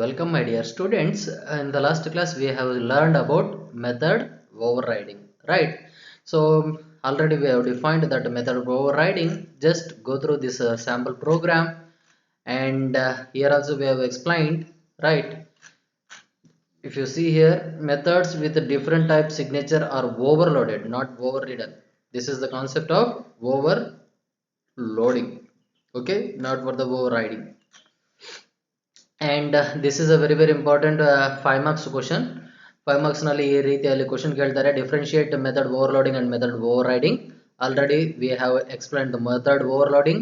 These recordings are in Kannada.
Welcome my dear students. In the last class we have learned about method overriding, right? So already we have defined that method of overriding. Just go through this sample program, and here also we have explained, right? If you see here, methods with a different type signature are overloaded, not overridden. This is the concept of overloading, okay, not for the overriding. And this is a very important 5 marks question. 5 marks ನಲ್ಲಿ ಈ ರೀತಿಯಲ್ಲಿ ಕ್ವೆಶ್ಚನ್ ಕೇಳ್ತಾರೆ. Differentiate method overloading and method overriding. Already we have explained the method overloading.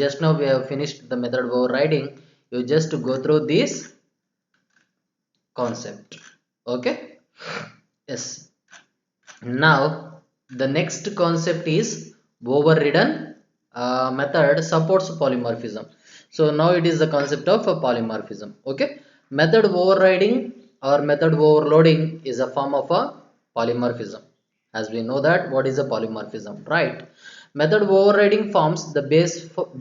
Just now we have finished the method overriding. You just go through this concept, okay? Yes. Now the next concept is overridden method supports polymorphism. So now it is the concept of a polymorphism, okay? Method overriding or method overloading is a form of a polymorphism. As we know that what is a polymorphism, right? Method overriding forms the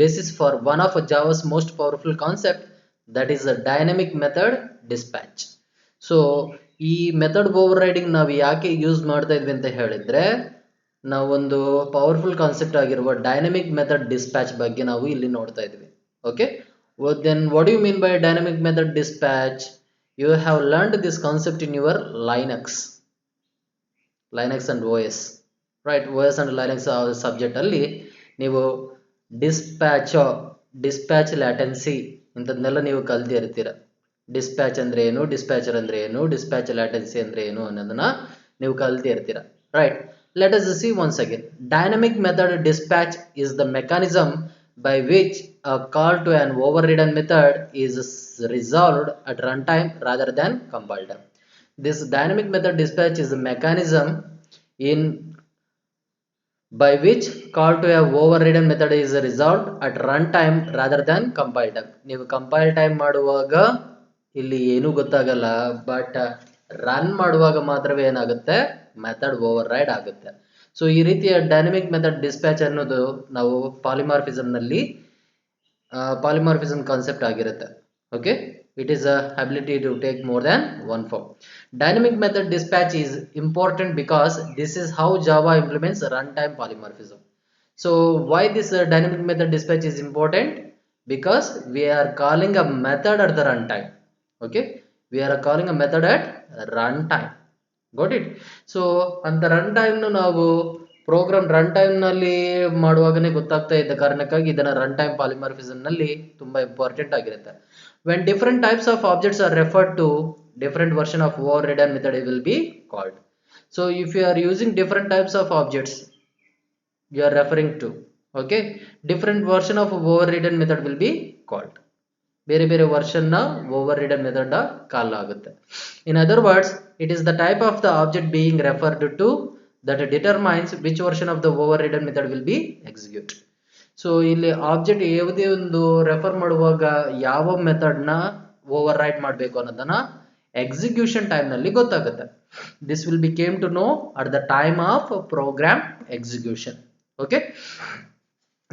basis for one of Java's most powerful concept, that is a dynamic method dispatch. So ಈ ಮೆಥಡ್ ಓವರ್ರೈಡಿಂಗ್ ನಾವು ಯಾಕೆ ಯೂಸ್ ಮಾಡ್ತಾ ಇದ್ವಿ ಅಂತ ಹೇಳಿದ್ರೆ, ನಾವೊಂದು ಪವರ್ಫುಲ್ ಕಾನ್ಸೆಪ್ಟ್ ಆಗಿರುವ ಡೈನಮಿಕ್ ಮೆಥಡ್ ಡಿಸ್ಪ್ಯಾಚ್ ಬಗ್ಗೆ ನಾವು ಇಲ್ಲಿ ನೋಡ್ತಾ ಇದ್ವಿ, okay? Then what do you mean by dynamic method dispatch? You have learned this concept in your Linux and OS, right? OS and Linux subject ಅಲ್ಲಿ ನೀವು ಡಿಸ್ಪ್ಯಾಚ್ ಲ್ಯಾಟೆನ್ಸಿ ಇಂಥದ್ನೆಲ್ಲ ನೀವು ಕಲ್ತಿರ್ತೀರ. ಡಿಸ್ಪ್ಯಾಚ್ ಅಂದ್ರೆ ಏನು, ಡಿಸ್ಪ್ಯಾಚರ್ ಅಂದ್ರೆ ಏನು, ಡಿಸ್ಪ್ಯಾಚ್ ಲ್ಯಾಟೆನ್ಸಿ ಅಂದ್ರೆ ಏನು ಅನ್ನೋದನ್ನ ನೀವು ಕಲ್ತಿರ್ತೀರ, right? Let us see once again. Dynamic method dispatch is the mechanism by which a call to an overridden method is resolved at runtime rather than compile time. This dynamic method dispatch is a mechanism by which call to a overridden method is resolved at runtime rather than compile time. ನೀವು compile time ಮಾಡುವಾಗ ಇಲ್ಲಿ ಏನು ಗೊತ್ತಾಗಲ್ಲ, ಬಟ್ ರನ್ ಮಾಡುವಾಗ ಮಾತ್ರವೇ ಏನಾಗುತ್ತೆ, ಮೆಥಡ್ ಓವರ್ರೈಡ್ ಆಗುತ್ತೆ. ಸೊ ಈ ರೀತಿಯ ಡೈನಮಿಕ್ ಮೆಥಡ್ ಡಿಸ್ಪ್ಯಾಚ್ ಅನ್ನೋದು ನಾವು ಪಾಲಿಮಾರ್ಫಿಸಮ್ ಕಾನ್ಸೆಪ್ಟ್ ಆಗಿರುತ್ತೆ, okay? It is a ability to take more than one form. Dynamic method dispatch is important because this is how Java implements runtime polymorphism. So why this dynamic method dispatch is important? Because we are calling a method at the runtime, okay? We are calling a method at runtime. Got it? So on the runtime ನಾವು ಪ್ರೋಗ್ರಾಮ್ ರನ್ ಟೈಮ್ ನಲ್ಲಿ ಮಾಡುವಾಗನೇ ಗೊತ್ತಾಗ್ತಾ ಇದ್ದ ಕಾರಣಕ್ಕಾಗಿ ಇದನ್ನ ರನ್ ಟೈಮ್ ಪಾಲಿಮಾರ್ಫಿಸಮ್ ನಲ್ಲಿ ತುಂಬಾ ಇಂಪಾರ್ಟೆಂಟ್ ಆಗಿರುತ್ತೆ. When different types of objects are referred to, different version of overridden method will be called. So if you are using different types of objects you are referring to, okay, different version of overridden method will be called. ಬೇರೆ ಬೇರೆ ವರ್ಷನ್ ನ ಓವರ್ರಿಡನ್ ಮೆಥಡ್ ಕಾಲ್ ಆಗುತ್ತೆ. In other words, it is the type of the object being referred to that determines which version of the overridden method will be executed. So ಇಲ್ಲಿ ಆಬ್ಜೆಕ್ಟ್ ಯಾವುದೇ ಒಂದು ರೆಫರ್ ಮಾಡುವಾಗ ಯಾವ ಮೆಥಡ್ ನ ಓವರ್ ರೈಟ್ ಮಾಡಬೇಕು ಅನ್ನೋದನ್ನ ಎಕ್ಸಿಕ್ಯೂಷನ್ ಟೈಮ್ ನಲ್ಲಿ ಗೊತ್ತಾಗುತ್ತೆ. This will be came to know at the time of program execution, okay?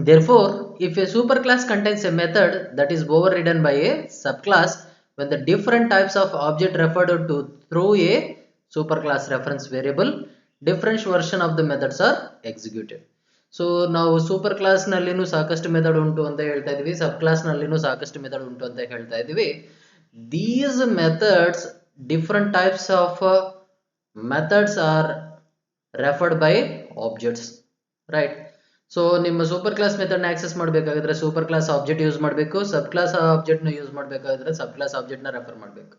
Therefore, if a superclass contains a method that is overridden by a subclass, when the different types of object referred to through a superclass reference variable, different version of the methods are executed. So ನಾವು ಸೂಪರ್ ಕ್ಲಾಸ್ ನಲ್ಲಿನೂ ಸಾಕಷ್ಟು ಮೆಥಡ್ ಉಂಟು ಅಂತ ಹೇಳ್ತಾ ಇದ್ವಿ, ಸಬ್ ಕ್ಲಾಸ್ ನಲ್ಲಿನೂ ಸಾಕಷ್ಟು ಮೆಥಡ್ ಉಂಟು ಅಂತ ಹೇಳ್ತಾ ಇದ್ವಿ. These methods, different types of methods are referred by objects, right? So ನಿಮ್ಮ ಸೂಪರ್ ಕ್ಲಾಸ್ ಮೆಥಡ್ ನ ಆಕ್ಸೆಸ್ ಮಾಡಬೇಕಾದ್ರೆ ಸೂಪರ್ ಕ್ಲಾಸ್ ಆಬ್ಜೆಕ್ಟ್ ಯೂಸ್ ಮಾಡಬೇಕು, ಸಬ್ ಕ್ಲಾಸ್ ಆಬ್ಜೆಕ್ಟ್ ನ ಯೂಸ್ ಮಾಡಬೇಕಾದ್ರೆ ಸಬ್ ಕ್ಲಾಸ್ ಆಬ್ಜೆಕ್ಟ್ ನ ರೆಫರ್ ಮಾಡಬೇಕು.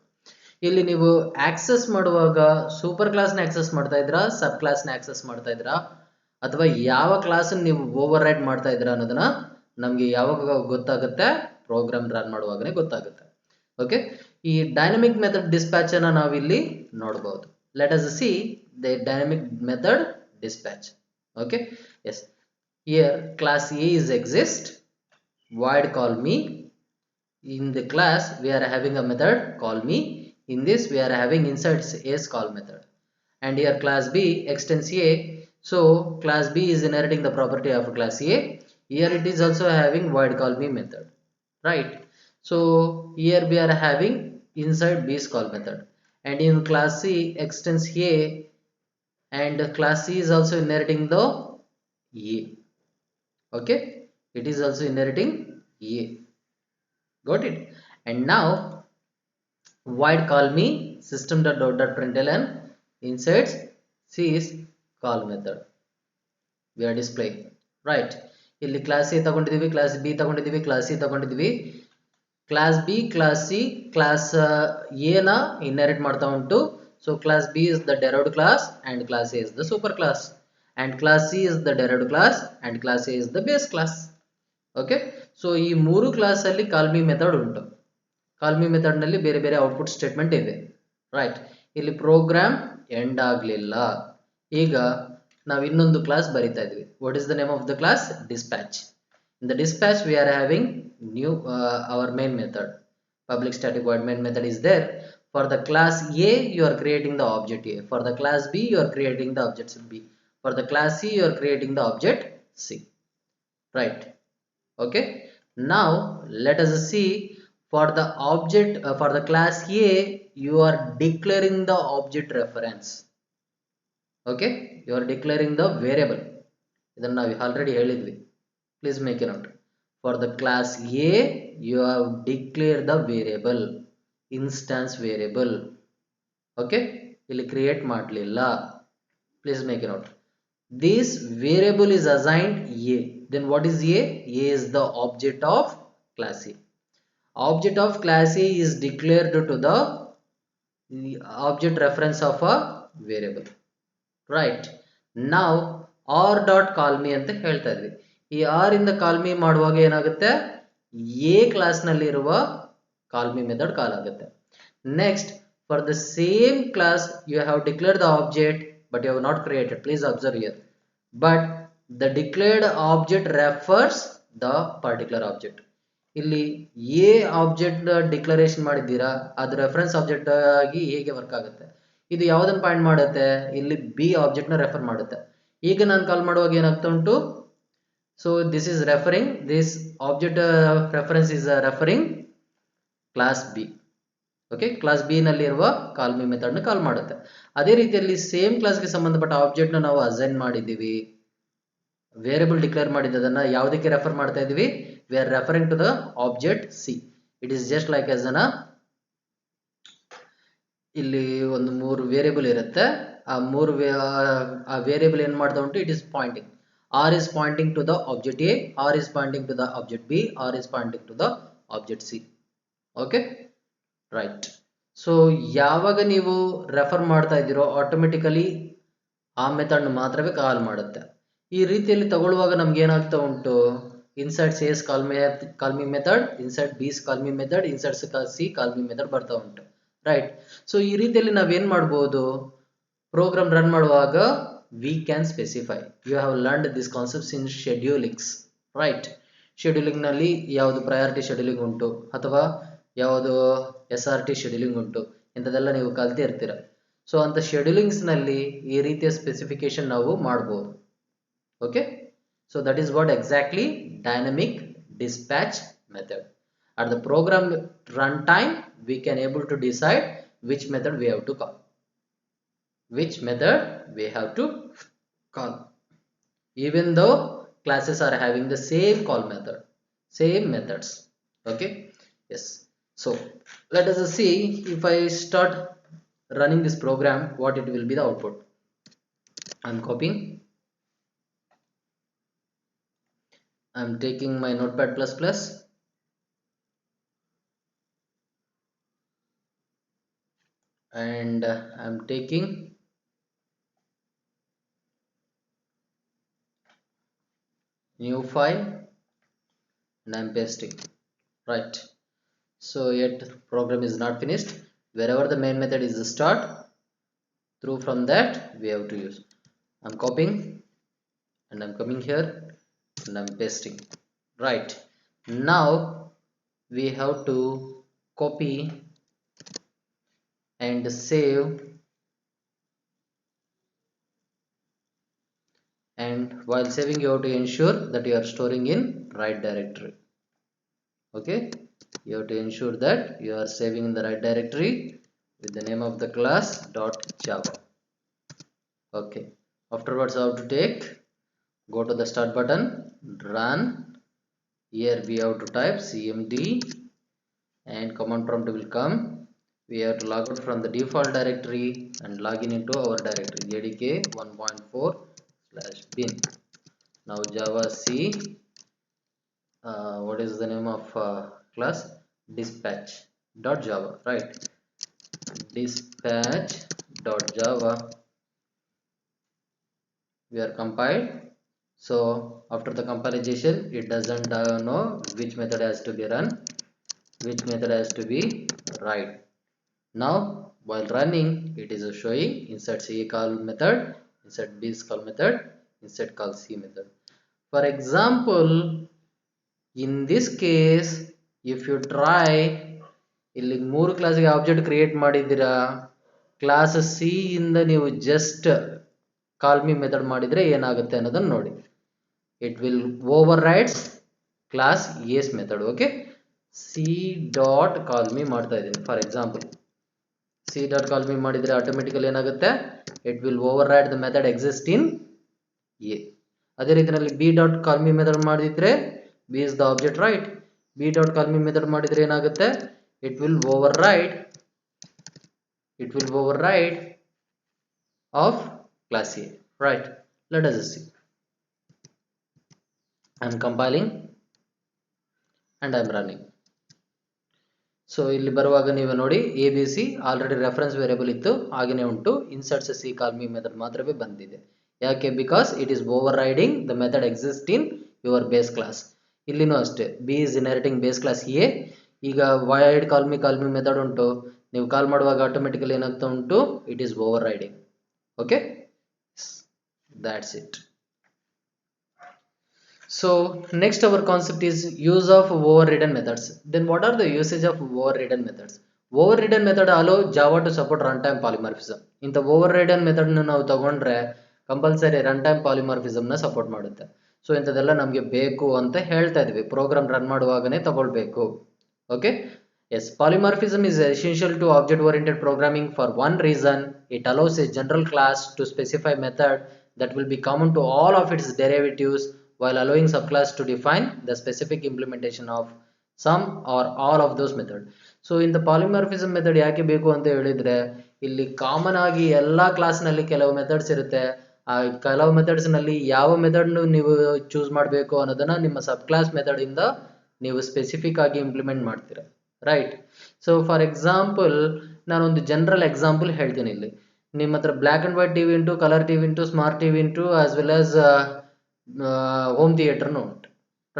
ಇಲ್ಲಿ ನೀವು ಆಕ್ಸೆಸ್ ಮಾಡುವಾಗ ಸೂಪರ್ ಕ್ಲಾಸ್ ನ ಆಕ್ಸೆಸ್ ಮಾಡ್ತಾ ಇದ್ರಾ, ಸಬ್ ಕ್ಲಾಸ್ ನ ಆಕ್ಸೆಸ್ ಮಾಡ್ತಾ ಇದ್ರಾ, ಅಥವಾ ಯಾವ ಕ್ಲಾಸ್ ನೀವು ಓವರ್ ರೈಡ್ ಮಾಡ್ತಾ ಇದ್ದೀರಾ ಅನ್ನೋದನ್ನ ನಮ್ಗೆ ಯಾವಾಗ ಗೊತ್ತಾಗುತ್ತೆ, ಪ್ರೋಗ್ರಾಮ್ ರನ್ ಮಾಡುವಾಗನೇ ಗೊತ್ತಾಗುತ್ತೆ, ಓಕೆ? ಈ ಡೈನಮಿಕ್ ಮೆಥಡ್ ಡಿಸ್ಪ್ಯಾಚ್ ಅನ್ನ ನಾವು ಇಲ್ಲಿ ನೋಡಬಹುದು. Let us see the dynamic method dispatch, okay? Yes, here class A is exist, void call me. In the class we are having a method call me. In this we are having inside A's call method, and here class B extends A. So class B is inheriting the property of class A. Here it is also having void call me method, right? So here we are having inside B's call method, and in class C extends A, and class C is also inheriting the A. Okay, it is also inheriting A. Got it? And now void call me system.out.println inside C's call method. We are displaying, right? ಇಲ್ಲಿ ಕ್ಲಾಸ್ ಎ ತಗೊಂಡಿದ್ದೀವಿ, ಕ್ಲಾಸ್ ಬಿ ತಗೊಂಡಿದ್ದೀವಿ, ಕ್ಲಾಸ್ ಸಿ ತಗೊಂಡಿದ್ದೀವಿ. Class B, class C, class A ನ ಇನ್ಹೆರಿಟ್ ಮಾಡ್ತಾ ಉಂಟು. So class B is the derived class and class A is the super class, and class C is the derived class and class A is the base class. Okay, so ಈ ಮೂರು ಕ್ಲಾಸ್ ಅಲ್ಲಿ ಕಾಲ್ ಮಿ ಮೆಥಡ್ ಉಂಟು. ಕಾಲ್ ಮಿ ಮೆಥಡ್ ನಲ್ಲಿ ಬೇರೆ ಬೇರೆ ಔಟ್ಪುಟ್ ಸ್ಟೇಟ್ಮೆಂಟ್ ಇದೆ, ರೈಟ್? ಇಲ್ಲಿ ಪ್ರೋಗ್ರಾಮ್ ಎಂಡ್ ಆಗಲಿಲ್ಲ. ಈಗ ನಾವು ಇನ್ನೊಂದು ಕ್ಲಾಸ್ ಬರಿತಾ ಇದ್ವಿ. What is the name of the class? dispatch. In the dispatch we are having new our main method, public static void main method is there. For the class A you are creating the object A, for the class B you are creating the object B, for the class C you are creating the object C, right? Okay, now let us see. For the object for the class A you are declaring the object reference. Okay, you are declaring the variable. Idanna ನಾವು already ಹೇಳಿದ್ವಿ. Please make a note. For the class A you have declared the variable, instance variable. Okay, ಇಲ್ಲಿ create ಮಾಡಲಿಲ್ಲ. Please make a note. This variable is assigned A. Then what is A? A is the object of class A. Object of class A is declared to the object reference of a variable, right? Now r dot call me ಅಂತ ಹೇಳ್ತಾ ಇದ್ವಿ. ಈ r ಇಂದ ಕಾಲ್ ಮಿ ಮಾಡುವಾಗ ಏನಾಗುತ್ತೆ? A ಕ್ಲಾಸ್ ನಲ್ಲಿ ಇರುವ ಕಾಲ್ ಮಿ ಮೆಥಡ್ ಕಾಲ್ ಆಗುತ್ತೆ. Next, for the same class you have declared the object but you have not created. Please observe here. But the declared object refers the particular object. ಇಲ್ಲಿ ಎ ಆಬ್ಜೆಕ್ಟ್ ಡಿಕ್ಲರೇಷನ್ ಮಾಡಿದ್ದೀರಾ, ಅದು ರೆಫರೆನ್ಸ್ ಆಬ್ಜೆಕ್ಟ್ ಆಗಿ ಹೇಗೆ ವರ್ಕ್ ಆಗುತ್ತೆ? ಇದು ಯಾವುದನ್ನು ಪಾಯಿಂಟ್ ಮಾಡುತ್ತೆ? ಇಲ್ಲಿ ಬಿ ಆಬ್ಜೆಕ್ಟ್ ನ ರೆಫರ್ ಮಾಡುತ್ತೆ. ಈಗ ನಾನು ಕಾಲ್ ಮಾಡುವಾಗ ಏನಾಗ್ತಾ ಉಂಟು? So this is referring, this object reference is referring class B. Okay, class B ನಲ್ಲಿ ಇರುವ ಕಾಲ್ ಮಿ ಮೆಥಡ್ ನ ಕಾಲ್ ಮಾಡುತ್ತೆ. ಅದೇ ರೀತಿಯಲ್ಲಿ ಸೇಮ್ ಕ್ಲಾಸ್ಗೆ ಸಂಬಂಧಪಟ್ಟ ಆಬ್ಜೆಕ್ಟ್ ನ ನಾವು ಅಸೈನ್ ಮಾಡಿದ್ದೀವಿ, ವೇರಿಯಬಲ್ ಡಿಕ್ಲೇರ್ ಮಾಡಿದ್ದನ್ನ ಯಾವುದಕ್ಕೆ ರೆಫರ್ ಮಾಡ್ತಾ ಇದೀವಿ? We are referring to the object C. It is just like as ಇಲ್ಲಿ ಒಂದು ಮೂರು ವೇರಿಯಬಲ್ ಇರುತ್ತೆ. ಆ ಮೂರು ವೇರಿಯಬಲ್ ಏನ್ ಮಾಡ್ತಾ ಉಂಟು? It is pointing. R is pointing to the object A, R is pointing to the object B, R is pointing to the object C. Okay, right. So ಯಾವಾಗ ನೀವು ರೆಫರ್ ಮಾಡ್ತಾ ಇದ್ದೀರೋ ಆಟೋಮೆಟಿಕಲಿ ಆ ಮೆಥಡ್ ಮಾತ್ರವೇ ಕಾಲ್ ಮಾಡುತ್ತೆ. ಈ ರೀತಿಯಲ್ಲಿ ತಗೊಳ್ಳುವಾಗ ನಮ್ಗೆ ಏನಾಗ್ತಾ ಉಂಟು? ಇನ್ಸರ್ಟ್ ಸೇಸ್ ಕಾಲ್ ಮಿ ಮೆಥಡ್, ಇನ್ಸರ್ಟ್ ಬೀಸ್ ಕಾಲ್ ಮಿ ಮೆಥಡ್, ಇನ್ಸರ್ಟ್ ಸಿ ಕಾಲ್ ಮಿ ಮೆಥಡ್ ಬರ್ತಾ ಉಂಟು, ರೈಟ್? ಸೊ ಈ ರೀತಿಯಲ್ಲಿ ನಾವೇನ್ ಮಾಡ್ಬೋದು? ಪ್ರೋಗ್ರಾಮ್ ರನ್ ಮಾಡುವಾಗ we can specify. You have learned these concepts in schedulings, right? Scheduling ನಲ್ಲಿ ಯಾವುದು ಪ್ರಯಾರಿಟಿ ಶೆಡ್ಯೂಲಿಂಗ್ ಉಂಟು ಅಥವಾ ಯಾವುದು SRT ಶೆಡ್ಯೂಲಿಂಗ್ ಉಂಟು, ಇಂಥದೆಲ್ಲ ನೀವು ಕಲ್ತಿ ಇರ್ತೀರ. ಸೊ ಅಂತ ಶೆಡ್ಯೂಲಿಂಗ್ಸ್ ನಲ್ಲಿ ಈ ರೀತಿಯ ಸ್ಪೆಸಿಫಿಕೇಶನ್ ನಾವು ಮಾಡಬಹುದು. Okay, so that is what exactly dynamic dispatch method. At the program runtime we can able to decide which method we have to call, which method we have to call, even though classes are having the same call method, same methods. Okay, yes. So let us see, if I start running this program, what it will be the output. I'm copying, I'm taking my notepad plus plus, and I'm taking new file and I'm pasting, right? So yet program is not finished. Wherever the main method is the start, through from that we have to use. I'm copying and I'm coming here and I'm pasting, right? Now we have to copy and save, and while saving you have to ensure that you are storing in right directory. Okay, You have to ensure that you are saving in the right directory with the name of the class .java. Okay, afterwards how to take, go to the start button, run. Here we have to type cmd and command prompt will come. We have to log out from the default directory and log in into our directory jdk 1.4/bin. Now java c, what is the name of class? Dispatch.java, right? Dispatch.java we are compiled. So after the compilation, it doesn't know which method has to be run, which method has to be write. Now while running, it is showing insert c call method, insert b call method, insert call c method. For example, in this case, if you try, ಇಲ್ಲಿ 3 ಕ್ಲಾಸ್ಗೆ ಆಬ್ಜೆಕ್ಟ್ ಕ್ರಿಯೇಟ್ ಮಾಡಿದ್ದೀರಾ, ಕ್ಲಾಸ್ ಸಿ ಇಂದ ನೀವು ಜಸ್ಟ್ ಕಾಲ್ ಮಿ ಮೆಥಡ್ ಮಾಡಿದ್ರೆ ಏನಾಗುತ್ತೆ ಅನ್ನೋದನ್ನ ನೋಡಿ. It will overrides class A's method. Okay, c dot call me ಮಾಡ್ತಾ ಇದ್ದೀನಿ. For example c dot call me ಮಾಡಿದ್ರೆ ಆಟೋಮೆಟಿಕಲಿ ಏನಾಗುತ್ತೆ, it will override the method exist in A. ಅದೇ ರೀತಿಯಲ್ಲಿ b dot call me method ಮಾಡಿದ್ರೆ b is the object, right? b dot call me method ಮಾಡಿದ್ರೆ ಏನಾಗುತ್ತೆ, it will override of class A, right? Let us see. I am compiling and I am running. So ಇಲ್ಲಿ ಬರುವಾಗ ನೀವು ನೋಡಿ ABC ಆಲ್ರೆಡಿ ರೆಫರೆನ್ಸ್ ವೇರಿಯಬಲ್ ಇತ್ತು, ಹಾಗೇನೆ ಉಂಟು. ಇನ್ಸರ್ಟ್ಸ್ ಸಿ ಕಾಲ್ ಮಿ ಮೆಥಡ್ ಮಾತ್ರವೇ ಬಂದಿದೆ. ಯಾಕೆ? Because it is over riding the method exist in your base class. ಇಲ್ಲಿನೂ ಅಷ್ಟೇ, B is inheriting base class A. ಈಗ ವೈಡ್ ಕಾಲ್ ಮಿ ಮೆಥಡ್ ಉಂಟು, ನೀವು ಕಾಲ್ ಮಾಡುವಾಗ ಆಟೋಮೆಟಿಕಲಿ ಏನಾಗ್ತಾ ಉಂಟು, it is over riding. Okay, that's it. So next our concept is use of overridden methods. Then what are the usage of overridden methods? Overridden method allow Java to support runtime polymorphism. ಇಂಥ overridden method ನಾವು ತಗೊಂಡ್ರೆ ಕಂಪಲ್ಸರಿ runtime polymorphism ನ ಸಪೋರ್ಟ್ ಮಾಡುತ್ತೆ. ಸೊ ಇಂಥದೆಲ್ಲ ನಮಗೆ ಬೇಕು ಅಂತ ಹೇಳ್ತಾ ಇದೀವಿ, ಪ್ರೋಗ್ರಾಮ್ ರನ್ ಮಾಡುವಾಗನೇ ತಗೊಳ್ಬೇಕು. Okay, yes, polymorphism is essential to object oriented programming for one reason: it allows a general class to specify method that will be common to all of its derivatives, while allowing subclass to define the specific implementation of some or all of those methods. So in the polymorphism method ಯಾಕೆ ಬೇಕು ಅಂತ ಹೇಳಿದ್ರೆ, ಇಲ್ಲಿ ಕಾಮನ್ ಆಗಿ ಎಲ್ಲಾ ಕ್ಲಾಸ್ ನಲ್ಲಿ ಕೆಲವು ಮೆಥಡ್ಸ್ ಇರುತ್ತೆ. ಆ ಕೆಲವು ಮೆಥಡ್ಸ್ ನಲ್ಲಿ ಯಾವ ಮೆಥಡ್ ನೀವು ಚೂಸ್ ಮಾಡಬೇಕು ಅನ್ನೋದನ್ನ ನಿಮ್ಮ ಸಬ್ ಕ್ಲಾಸ್ ಮೆಥಡ್ ಇಂದ ನೀವು ಸ್ಪೆಸಿಫಿಕ್ ಆಗಿ ಇಂಪ್ಲಿಮೆಂಟ್ ಮಾಡ್ತೀರಾ, ರೈಟ್? ಸೊ ಫಾರ್ ಎಕ್ಸಾಂಪಲ್ ನಾನೊಂದು ಜನರಲ್ ಎಕ್ಸಾಂಪಲ್ ಹೇಳ್ತೀನಿ. ಇಲ್ಲಿ ನಿಮ್ಮ ಹತ್ರ ಬ್ಲ್ಯಾಕ್ ಅಂಡ್ ವೈಟ್ ಟಿವಿ ಉಂಟು, ಕಲರ್ ಟಿವಿ ಉಂಟು, ಸ್ಮಾರ್ಟ್ ಟಿವಿ ಉಂಟು, ಆಸ್ ವೆಲ್ ಆಸ್ ಹೋಮ್ ಥಿಯೇಟರ್ನು ಉಂಟು,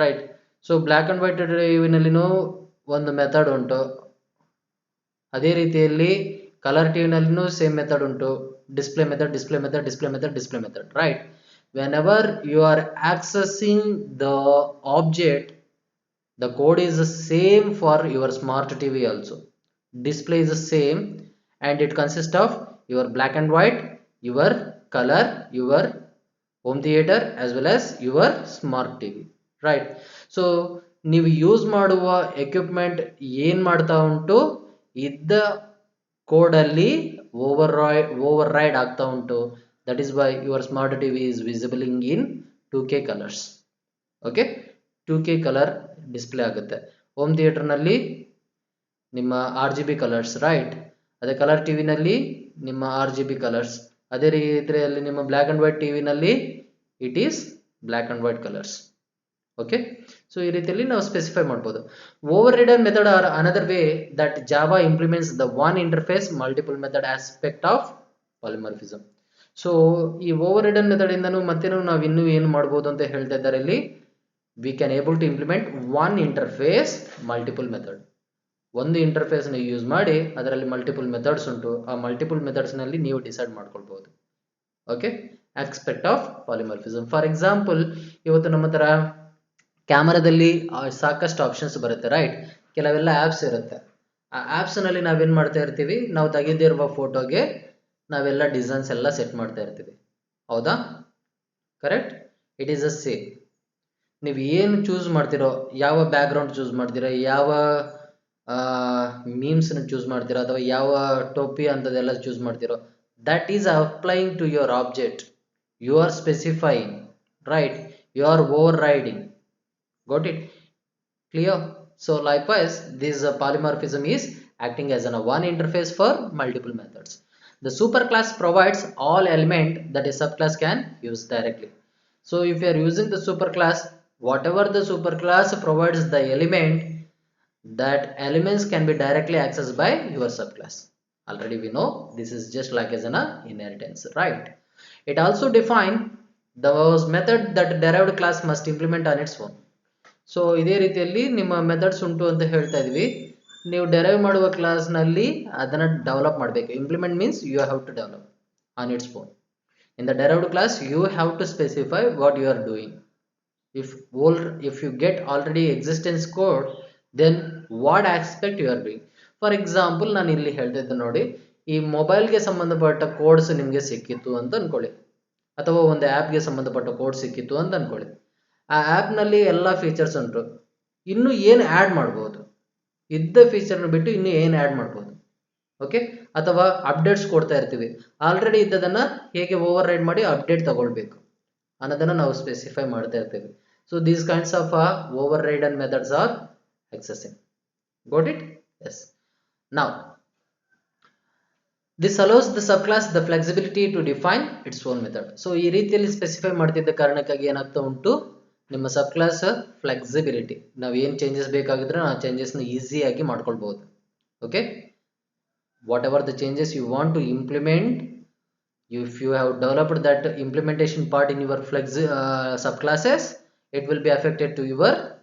right? So black and white ಟಿವಿನಲ್ಲಿನೂ ಒಂದು ಮೆಥಡ್ ಉಂಟು, ಅದೇ ರೀತಿಯಲ್ಲಿ ಕಲರ್ ಟಿವಿನಲ್ಲಿನೂ ಸೇಮ್ ಮೆಥಡ್ ಉಂಟು, display method, display method, display method, display method, right? Whenever you are accessing the object, the code is the same for your smart TV also. Display is the same and it consists of your black and white, your color, your home theater as well as your smart TV, right? So ನೀವು ಯೂಸ್ ಮಾಡುವ ಎಕ್ವಿಪ್ಮೆಂಟ್ ಏನ್ ಮಾಡ್ತಾ ಉಂಟು, ಇದ್ದ ಕೋಡ್ ಅಲ್ಲಿ ಓವರ್ ರೈಡ್ ಆಗ್ತಾ ಉಂಟು. That is why your smart TV is visibling in 2K colours. Okay, 2K colour display ಆಗುತ್ತೆ. ಹೋಮ್ ಥಿಯೇಟರ್ ನಲ್ಲಿ ನಿಮ್ಮ RGB ಕಲರ್ಸ್, ರೈಟ್? ಅದೇ ಕಲರ್ ಟಿವಿನಲ್ಲಿ ನಿಮ್ಮ RGB ಕಲರ್ಸ್. ಅದೇ ರೀತಿಯಲ್ಲಿ ನಿಮ್ಮ ಬ್ಲ್ಯಾಕ್ ಅಂಡ್ ವೈಟ್ ಟಿವಿನಲ್ಲಿ it is black and white colours. Okay, so ಈ ರೀತಿಯಲ್ಲಿ ನಾವು ಸ್ಪೆಸಿಫೈ ಮಾಡ್ಬೋದು. Overridden method are another way that Java implements the one interface multiple method aspect of polymorphism. So ಈ ಓವರ್ರಿಡನ್ ಮೆಥಡ್ ಇಂದನೂ ಮತ್ತೇನು ನಾವು ಇನ್ನೂ ಏನು ಮಾಡ್ಬೋದು ಅಂತ ಹೇಳ್ತಾ ಇದ್ದಾರೆ ಇಲ್ಲಿ. We can able to implement one interface multiple method. ಒಂದು ಇಂಟರ್ಫೇಸ್ ನ ಯೂಸ್ ಮಾಡಿ ಅದರಲ್ಲಿ ಮಲ್ಟಿಪಲ್ ಮೆಥಡ್ಸ್ ಉಂಟು, ಆ ಮಲ್ಟಿಪಲ್ ಮೆಥಡ್ಸ್ ನಲ್ಲಿ ನೀವು ಡಿಸೈಡ್ ಮಾಡ್ಕೊಳ್ಬಹುದು. Okay, aspect of polymorphism. For example, ಇವತ್ತು ನಮ್ಮ ಹತ್ರ ಕ್ಯಾಮರಾದಲ್ಲಿ ಸಾಕಷ್ಟು ಆಪ್ಷನ್ಸ್ ಬರುತ್ತೆ, ರೈಟ್? ಕೆಲವೆಲ್ಲ ಆಪ್ಸ್ ಇರುತ್ತೆ. ಆ ಆಪ್ಸ್ ನಲ್ಲಿ ನಾವೇನ್ ಮಾಡ್ತಾ ಇರ್ತೀವಿ, ನಾವು ತೆಗೆದಿರುವ ಫೋಟೋಗೆ ನಾವೆಲ್ಲ ಡಿಸೈನ್ಸ್ ಎಲ್ಲ ಸೆಟ್ ಮಾಡ್ತಾ ಇರ್ತೀವಿ, ಹೌದಾ? Correct? It is a same. ನೀವು ಏನು ಚೂಸ್ ಮಾಡ್ತಿರೋ, ಯಾವ ಬ್ಯಾಕ್ಗ್ರೌಂಡ್ ಚೂಸ್ ಮಾಡ್ತೀರೋ, ಯಾವ ಮೀಮ್ಸ್ನ ಚೂಸ್ ಮಾಡ್ತಿರೋ ಅಥವಾ ಯಾವ ಟೋಪಿ ಅಂಥದ್ದೆಲ್ಲ ಚೂಸ್ ಮಾಡ್ತಿರೋ, that is applying to your object. You are specifying, right? You are overriding. Got it? Clear? So likewise, this polymorphism is acting as one interface for multiple methods. The superclass provides all element that a subclass can use directly. So if you are using the superclass, whatever the superclass provides the element, that elements can be directly accessed by your subclass. Already we know this is just like as an inheritance, right? It also define those method that derived class must implement on its own. So ಇದೇ ರೀತಿಯಲ್ಲಿ ನಿಮ್ಮ ಮೆಥಡ್ಸ್ ಉಂಟು ಅಂತ ಹೇಳ್ತಾ ಇದ್ವಿ. ನೀವು ಡೆರೈವ್ ಮಾಡುವ ಕ್ಲಾಸ್ನಲ್ಲಿ ಅದನ್ನು ಡೆವಲಪ್ ಮಾಡಬೇಕು. Implement means you have to develop on its own. In the derived class you have to specify what you are doing. if you get already existence code, then what aspect you are doing. For example ನಾನು ಇಲ್ಲಿ ಹೇಳ್ತಿದ್ದೆ ನೋಡಿ, ಈ ಮೊಬೈಲ್ಗೆ ಸಂಬಂಧಪಟ್ಟ ಕೋಡ್ಸ್ ನಿಮಗೆ ಸಿಕ್ಕಿತ್ತು ಅಂತ ಅನ್ಕೊಳ್ಳಿ, ಅಥವಾ ಒಂದು ಆ್ಯಪ್ಗೆ ಸಂಬಂಧಪಟ್ಟ ಕೋಡ್ ಸಿಕ್ಕಿತ್ತು ಅಂತ ಅನ್ಕೊಳ್ಳಿ. ಆ ಆ್ಯಪ್ನಲ್ಲಿ ಎಲ್ಲ ಫೀಚರ್ಸ್ ಉಂಟು, ಇನ್ನು ಏನು ಆ್ಯಡ್ ಮಾಡ್ಬೋದು, ಇದ್ದ ಫೀಚರ್ನ ಬಿಟ್ಟು ಇನ್ನು ಏನು ಆ್ಯಡ್ ಮಾಡ್ಬೋದು. ಓಕೆ, ಅಥವಾ ಅಪ್ಡೇಟ್ಸ್ ಕೊಡ್ತಾ ಇರ್ತೀವಿ, ಆಲ್ರೆಡಿ ಇದ್ದದನ್ನು ಹೇಗೆ ಓವರ್ ರೈಡ್ ಮಾಡಿ ಅಪ್ಡೇಟ್ ತಗೊಳ್ಬೇಕು ಅನ್ನೋದನ್ನು ನಾವು ಸ್ಪೆಸಿಫೈ ಮಾಡ್ತಾ ಇರ್ತೀವಿ. So these kinds of override and methods are accessing. Got it? Yes. Now this allows the subclass the flexibility to define its own method. So ಈ ರೀತಿಯಲ್ಲಿ ಸ್ಪೆಸಿಫೈ ಮಾಡ್ತಿದ್ದ ಕಾರಣಕ್ಕಾಗಿ ಏನಾಗ್ತಾ ಉಂಟು, ನಿಮ್ಮ ಸಬ್ ಕ್ಲಾಸ್ ಫ್ಲೆಕ್ಸಿಬಿಲಿಟಿ, ನಾವು ಏನು ಚೇಂಜಸ್ ಬೇಕಾಗಿದ್ರೆ ಆ ಚೇಂಜಸ್ನ ಈಸಿಯಾಗಿ ಮಾಡ್ಕೊಳ್ಬಹುದು. Okay, whatever the changes you want to implement, if you have developed that implementation part in your subclasses, it will be affected to your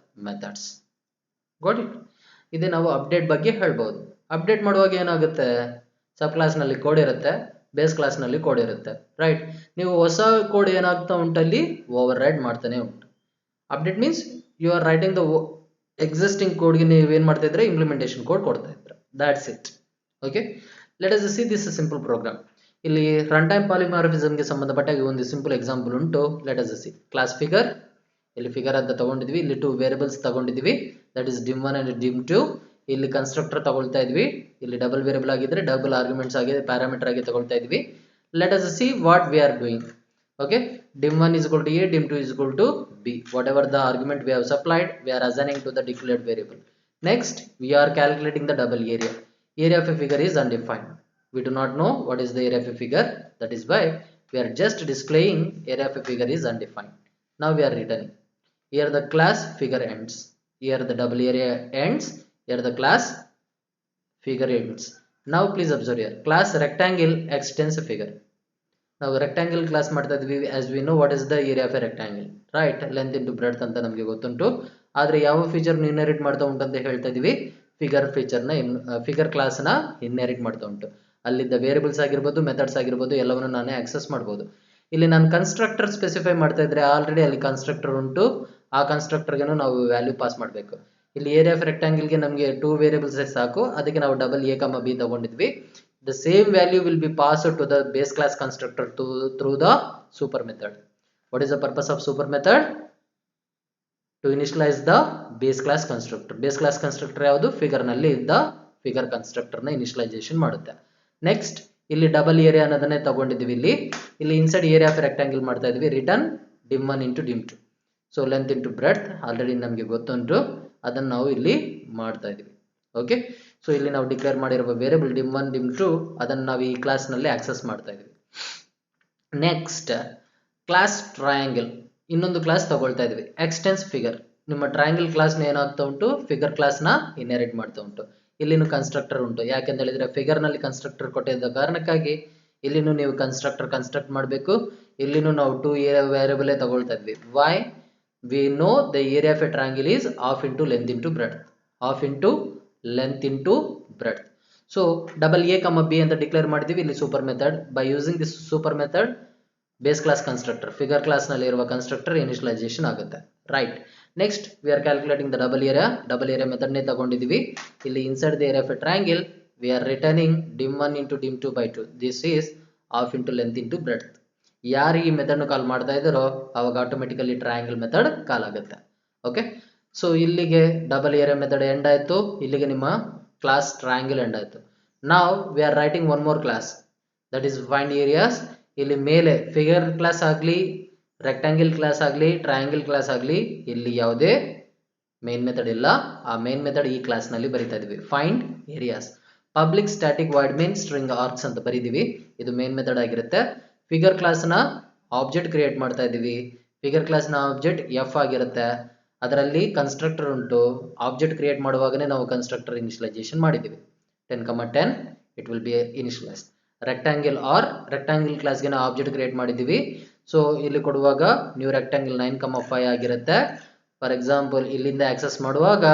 methods. Got it? ಇದೇ ನಾವು ಅಪ್ಡೇಟ್ ಬಗ್ಗೆ ಹೇಳ್ಬೋದು. ಅಪ್ಡೇಟ್ ಮಾಡುವಾಗ ಏನಾಗುತ್ತೆ, ಸಬ್ ಕ್ಲಾಸ್ನಲ್ಲಿ ಕೋಡ್ ಇರುತ್ತೆ, ಬೇಸ್ ಕ್ಲಾಸ್ನಲ್ಲಿ ಕೋಡ್ ಇರುತ್ತೆ, ರೈಟ್? ನೀವು ಹೊಸ ಕೋಡ್ ಏನಾಗ್ತಾ ಉಂಟಲ್ಲಿ ಓವರ್ ರೈಡ್ ಮಾಡ್ತಾನೆ ಉಂಟು. Update means you are writing the existing ಕೋಡ್ಗೆ ನೀವು ಏನು ಮಾಡ್ತಾ ಇದ್ರೆ ಇಂಪ್ಲಿಮೆಂಟೇಷನ್ ಕೋಡ್ ಕೊಡ್ತಾ ಇದ್ರೆ, that's it. Okay, let us see this simple program. ಇಲ್ಲಿ ರನ್ ಟೈಮ್ ಪಾಲಿಮಾರ್ಫಿಸಮ್ಗೆ ಸಂಬಂಧಪಟ್ಟ ಒಂದು ಸಿಂಪಲ್ ಎಕ್ಸಾಂಪಲ್ ಉಂಟು. Let us see class figure. ಇಲ್ಲಿ ಫಿಗರ್ ಅಂತ ತಗೊಂಡಿದ್ವಿ, ಇಲ್ಲಿ 2 ವೇರಿಯಬಲ್ಸ್ ತಗೊಂಡಿದ್ವಿ, that is dim1 and dim2. ಇಲ್ಲಿ ಕನ್ಸ್ಟ್ರಕ್ಟರ್ ತಗೊಳ್ತಾ ಇದ್ವಿ, ಇಲ್ಲಿ ಡಬಲ್ ವೇರಿಯಬಲ್ ಆಗಿದ್ರೆ ಡಬಲ್ ಆರ್ಗ್ಯುಮೆಂಟ್ಸ್ ಆಗಿ ಪ್ಯಾರಾಮೀಟರ್ ಆಗಿ ತಗೊಳ್ತಾ ಇದ್ವಿ. Let us see what we are doing. Okay, dim1 is equal to a, dim2 is equal to b. whatever the argument we have supplied, we are assigning to the declared variable. Next we are calculating the double area. Area of a figure is undefined. We do not know what is the area of a figure, that is why we are just displaying area of a figure is undefined. Now we are returning. Here the class figure ends, here the double area ends, here the class figure ends. Now please observe here, class rectangle extends a figure. Now rectangle class ಮಾಡ್ತಾ ಇದ್ವಿ, as we know what is the area of a rectangle, right? Length into breadth ಅಂತ ನಮಗೆ ಗೊತ್ತುಂಟು. ಆದರೆ ಯಾವ ಫೀಚರ್ ಇನ್ಹೆರಿಟ್ ಮಾಡ್ತಾ ಉಂಟು ಅಂತ ಹೇಳ್ತಾ ಇದೀವಿ, ಫಿಗರ್ ಫೀಚರ್ನ ಫಿಗರ್ ಕ್ಲಾಸ್ನ ಇನ್ಹೆರಿಟ್ ಮಾಡ್ತಾ ಉಂಟು. ಅಲ್ಲಿದ್ದ ವೇರಿಯಬಲ್ಸ್ ಆಗಿರ್ಬೋದು, ಮೆಥಡ್ಸ್ ಆಗಿರ್ಬೋದು, ಎಲ್ಲವನ್ನು ನಾನೇ ಆಕ್ಸೆಸ್ ಮಾಡ್ಬೋದು. ಇಲ್ಲಿ ನಾನು ಕನ್ಸ್ಟ್ರಕ್ಟರ್ ಸ್ಪೆಸಿಫೈ ಮಾಡ್ತಾ ಇದ್ರೆ ಆಲ್ರೆಡಿ ಅಲ್ಲಿ ಕನ್ಸ್ಟ್ರಕ್ಟರ್ ಉಂಟು, ಆ ಕನ್ಸ್ಟ್ರಕ್ಟರ್ಗೆ ನಾವು ವ್ಯಾಲ್ಯೂ ಪಾಸ್ ಮಾಡಬೇಕು. ಇಲ್ಲಿ ಏರಿಯಾ ಆಫ್ ರೆಕ್ಟಾಂಗಲ್ಗೆ ನಮಗೆ 2 ವೇರಿಯಬಲ್ಸ್ ಸಾಕು, ಅದಕ್ಕೆ ನಾವು double a, b ತಗೊಂಡಿದ್ವಿ. The same value will be passed to the base class constructor through the super method. What is the purpose of super method? To initialize the base class constructor. Base class constructor ಯಾವುದು, ಫಿಗರ್ ನಲ್ಲಿ ಇದ್ದ ಫಿಗರ್ ಕನ್ಸ್ಟ್ರಕ್ಟರ್ ನ ಇನಿಷಿಯಲೈಸೇಷನ್ ಮಾಡುತ್ತೆ. ನೆಕ್ಸ್ಟ್ ಇಲ್ಲಿ ಡಬಲ್ ಏರಿಯಾ ಅನ್ನೋದನ್ನೇ ತಗೊಂಡಿದ್ವಿ. ಇಲ್ಲಿ ಇನ್ಸೈಡ್ ಏರಿಯಾ ಆಫ್ ರೆಕ್ಟಾಂಗಲ್ ಮಾಡ್ತಾ ಇದ್ವಿ, return dim1 into dim2. So length into breadth already ನಮಗೆ ಗೊತ್ತುಂಟು, ಅದನ್ನು ನಾವು ಇಲ್ಲಿ ಮಾಡ್ತಾ ಇದೀವಿ. ಓಕೆ, ಸೊ ಇಲ್ಲಿ ನಾವು ಡಿಕ್ಲೇರ್ ಮಾಡಿರುವ ವೇರಿಯಬಲ್ dim1 dim2 ಅದನ್ನು ನಾವು ಈ ಕ್ಲಾಸ್ ನಲ್ಲಿ ಆಕ್ಸೆಸ್ ಮಾಡ್ತಾ ಇದೀವಿ. ನೆಕ್ಸ್ಟ್ ಕ್ಲಾಸ್ ಟ್ರಯಾಂಗಲ್, ಇನ್ನೊಂದು ಕ್ಲಾಸ್ ತಗೊಳ್ತಾ ಇದೀವಿ, ಎಕ್ಸ್ಟೆನ್ಸ್ ಫಿಗರ್. ನಿಮ್ಮ ಟ್ರಯಾಂಗಲ್ ಕ್ಲಾಸ್ನ ಏನಾಗ್ತಾ ಉಂಟು, ಫಿಗರ್ ಕ್ಲಾಸ್ನ ಇನ್ಹೆರಿಟ್ ಮಾಡ್ತಾ ಉಂಟು. ಇಲ್ಲಿನೂ ಕನ್ಸ್ಟ್ರಕ್ಟರ್ ಉಂಟು, ಯಾಕೆಂತ ಹೇಳಿದ್ರೆ ಫಿಗರ್ ನಲ್ಲಿ ಕನ್ಸ್ಟ್ರಕ್ಟರ್ ಕೊಟ್ಟಿದ್ದ ಕಾರಣಕ್ಕಾಗಿ ಇಲ್ಲಿನೂ ನೀವು ಕನ್ಸ್ಟ್ರಕ್ಟರ್ ಕನ್ಸ್ಟ್ರಕ್ಟ್ ಮಾಡಬೇಕು. ಇಲ್ಲಿನೂ ನಾವು 2 ವೇರಿಯಬಲ್ ತಗೊಳ್ತಾ ಇದ್ವಿ. Y? we know the area of a triangle is half into length into breadth, half into length into breadth. So double a comma b ಅಂತ ಡಿಕ್ಲೇರ್ ಮಾಡಿದೀವಿ. ಇಲ್ಲಿ super method, by using this super method base class constructor, figure class ನಲ್ಲಿ ಇರುವ ಕನ್ಸ್ಟ್ರಕ್ಟರ್ ಇನಿಷಿಯಲೈಸೇಷನ್ ಆಗುತ್ತೆ, right? Next we are calculating the double area method ನೇ ತಗೊಂಡಿದೀವಿ. ಇಲ್ಲಿ inside the area of A triangle we are returning dim1 into dim2 by 2. this is half into length into breadth. ಯಾರು ಈ ಮೆಥಡ್ ಕಾಲ್ ಮಾಡ್ತಾ ಇದ್ದಾರೋ ಅವಾಗ ಆಟೋಮೆಟಿಕಲಿ ಟ್ರಯಾಂಗಲ್ ಮೆಥಡ್ ಕಾಲ್ ಆಗುತ್ತೆ. ಓಕೆ. ಸೊ ಇಲ್ಲಿಗೆ ಡಬಲ್ ಏರಿಯಾ ಮೆಥಡ್ ಎಂಡ್ ಆಯಿತು, ಇಲ್ಲಿಗೆ ನಿಮ್ಮ ಕ್ಲಾಸ್ ಟ್ರಯಾಂಗಲ್ ಎಂಡ್ ಆಯಿತು. ನಾವು we are writing one more class, that is find areas. ಇಲ್ಲಿ ಮೇಲೆ ಫಿಗರ್ ಕ್ಲಾಸ್ ಆಗಲಿ, ರೆಕ್ಟಾಂಗಲ್ ಕ್ಲಾಸ್ ಆಗಲಿ, ಟ್ರಯಾಂಗಲ್ ಕ್ಲಾಸ್ ಆಗಲಿ, ಇಲ್ಲಿ ಯಾವುದೇ ಮೇನ್ ಮೆಥಡ್ ಇಲ್ಲ. ಆ ಮೇನ್ ಮೆಥಡ್ ಈ ಕ್ಲಾಸ್ನಲ್ಲಿ ಬರಿತಾ ಇದೀವಿ. Find areas, public static void main string arcs ಅಂತ ಬರೀತೀವಿ. ಇದು ಮೇನ್ ಮೆಥಡ್ ಆಗಿರುತ್ತೆ. ಫಿಗರ್ ಕ್ಲಾಸ್ನ ಆಬ್ಜೆಕ್ಟ್ ಕ್ರಿಯೇಟ್ ಮಾಡ್ತಾ ಇದ್ದೀವಿ. ಫಿಗರ್ ಕ್ಲಾಸ್ನ ಆಬ್ಜೆಕ್ಟ್ ಎಫ್ ಆಗಿರುತ್ತೆ. ಅದರಲ್ಲಿ ಕನ್ಸ್ಟ್ರಕ್ಟರ್ ಉಂಟು. ಆಬ್ಜೆಕ್ಟ್ ಕ್ರಿಯೇಟ್ ಮಾಡುವಾಗನೇ ನಾವು ಕನ್ಸ್ಟ್ರಕ್ಟರ್ ಇನಿಷಿಯಲೈಸೇಷನ್ ಮಾಡಿದ್ದೀವಿ. 10,10 it will B initialise. Rectangle ಕ್ಲಾಸ್ಗೆ ನಾವು ಆಬ್ಜೆಕ್ಟ್ ಕ್ರಿಯೇಟ್ ಮಾಡಿದ್ದೀವಿ. ಸೊ ಇಲ್ಲಿ ಕೊಡುವಾಗ ನ್ಯೂ ರೆಕ್ಟಾಂಗಲ್ 9,5 ಆಗಿರುತ್ತೆ. ಫಾರ್ ಎಕ್ಸಾಂಪಲ್ ಇಲ್ಲಿಂದ ಆಕ್ಸೆಸ್ ಮಾಡುವಾಗ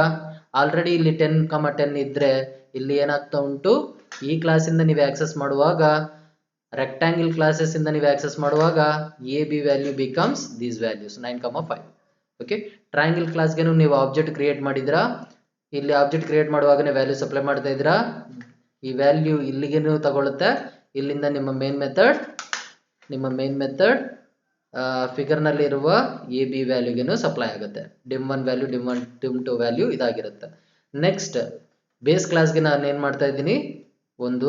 ಆಲ್ರೆಡಿ ಇಲ್ಲಿ 10,10 ಇದ್ರೆ ಇಲ್ಲಿ ಏನಾಗ್ತಾ ಉಂಟು, ಈ ಕ್ಲಾಸಿಂದ ನೀವು ಆಕ್ಸೆಸ್ ಮಾಡುವಾಗ ರೆಕ್ಟಾಂಗಲ್ ಕ್ಲಾಸಸ್ ಇಂದ ನೀವು ಆಕ್ಸೆಸ್ ಮಾಡುವಾಗ A B value becomes these values 9,5. Okay. Triangle ಕ್ಲಾಸ್ಗೆ ನೀವು ಆಬ್ಜೆಕ್ಟ್ ಕ್ರಿಯೇಟ್ ಮಾಡಿದ್ರಾ, ಇಲ್ಲಿ ಆಬ್ಜೆಕ್ಟ್ ಕ್ರಿಯೇಟ್ ಮಾಡುವಾಗನೇ ವ್ಯಾಲ್ಯೂ ಸಪ್ಲೈ ಮಾಡ್ತಾ ಇದ್ರಾ, ಈ ವ್ಯಾಲ್ಯೂ ಇಲ್ಲಿಗೆ ತಗೊಳುತ್ತೆ. ಇಲ್ಲಿಂದ ನಿಮ್ಮ ಮೇನ್ ಮೆಥಡ್ ಫಿಗರ್ ನಲ್ಲಿ ಇರುವ ಎ ಬಿ ವ್ಯಾಲ್ಯೂಗೆ ಸಪ್ಲೈ ಆಗುತ್ತೆ. dim1 value, dim1 dim2 value ಇದಾಗಿರುತ್ತೆ. ನೆಕ್ಸ್ಟ್ ಬೇಸ್ ಕ್ಲಾಸ್ಗೆ ನಾನು ಏನ್ ಮಾಡ್ತಾ ಇದ್ದೀನಿ, ಒಂದು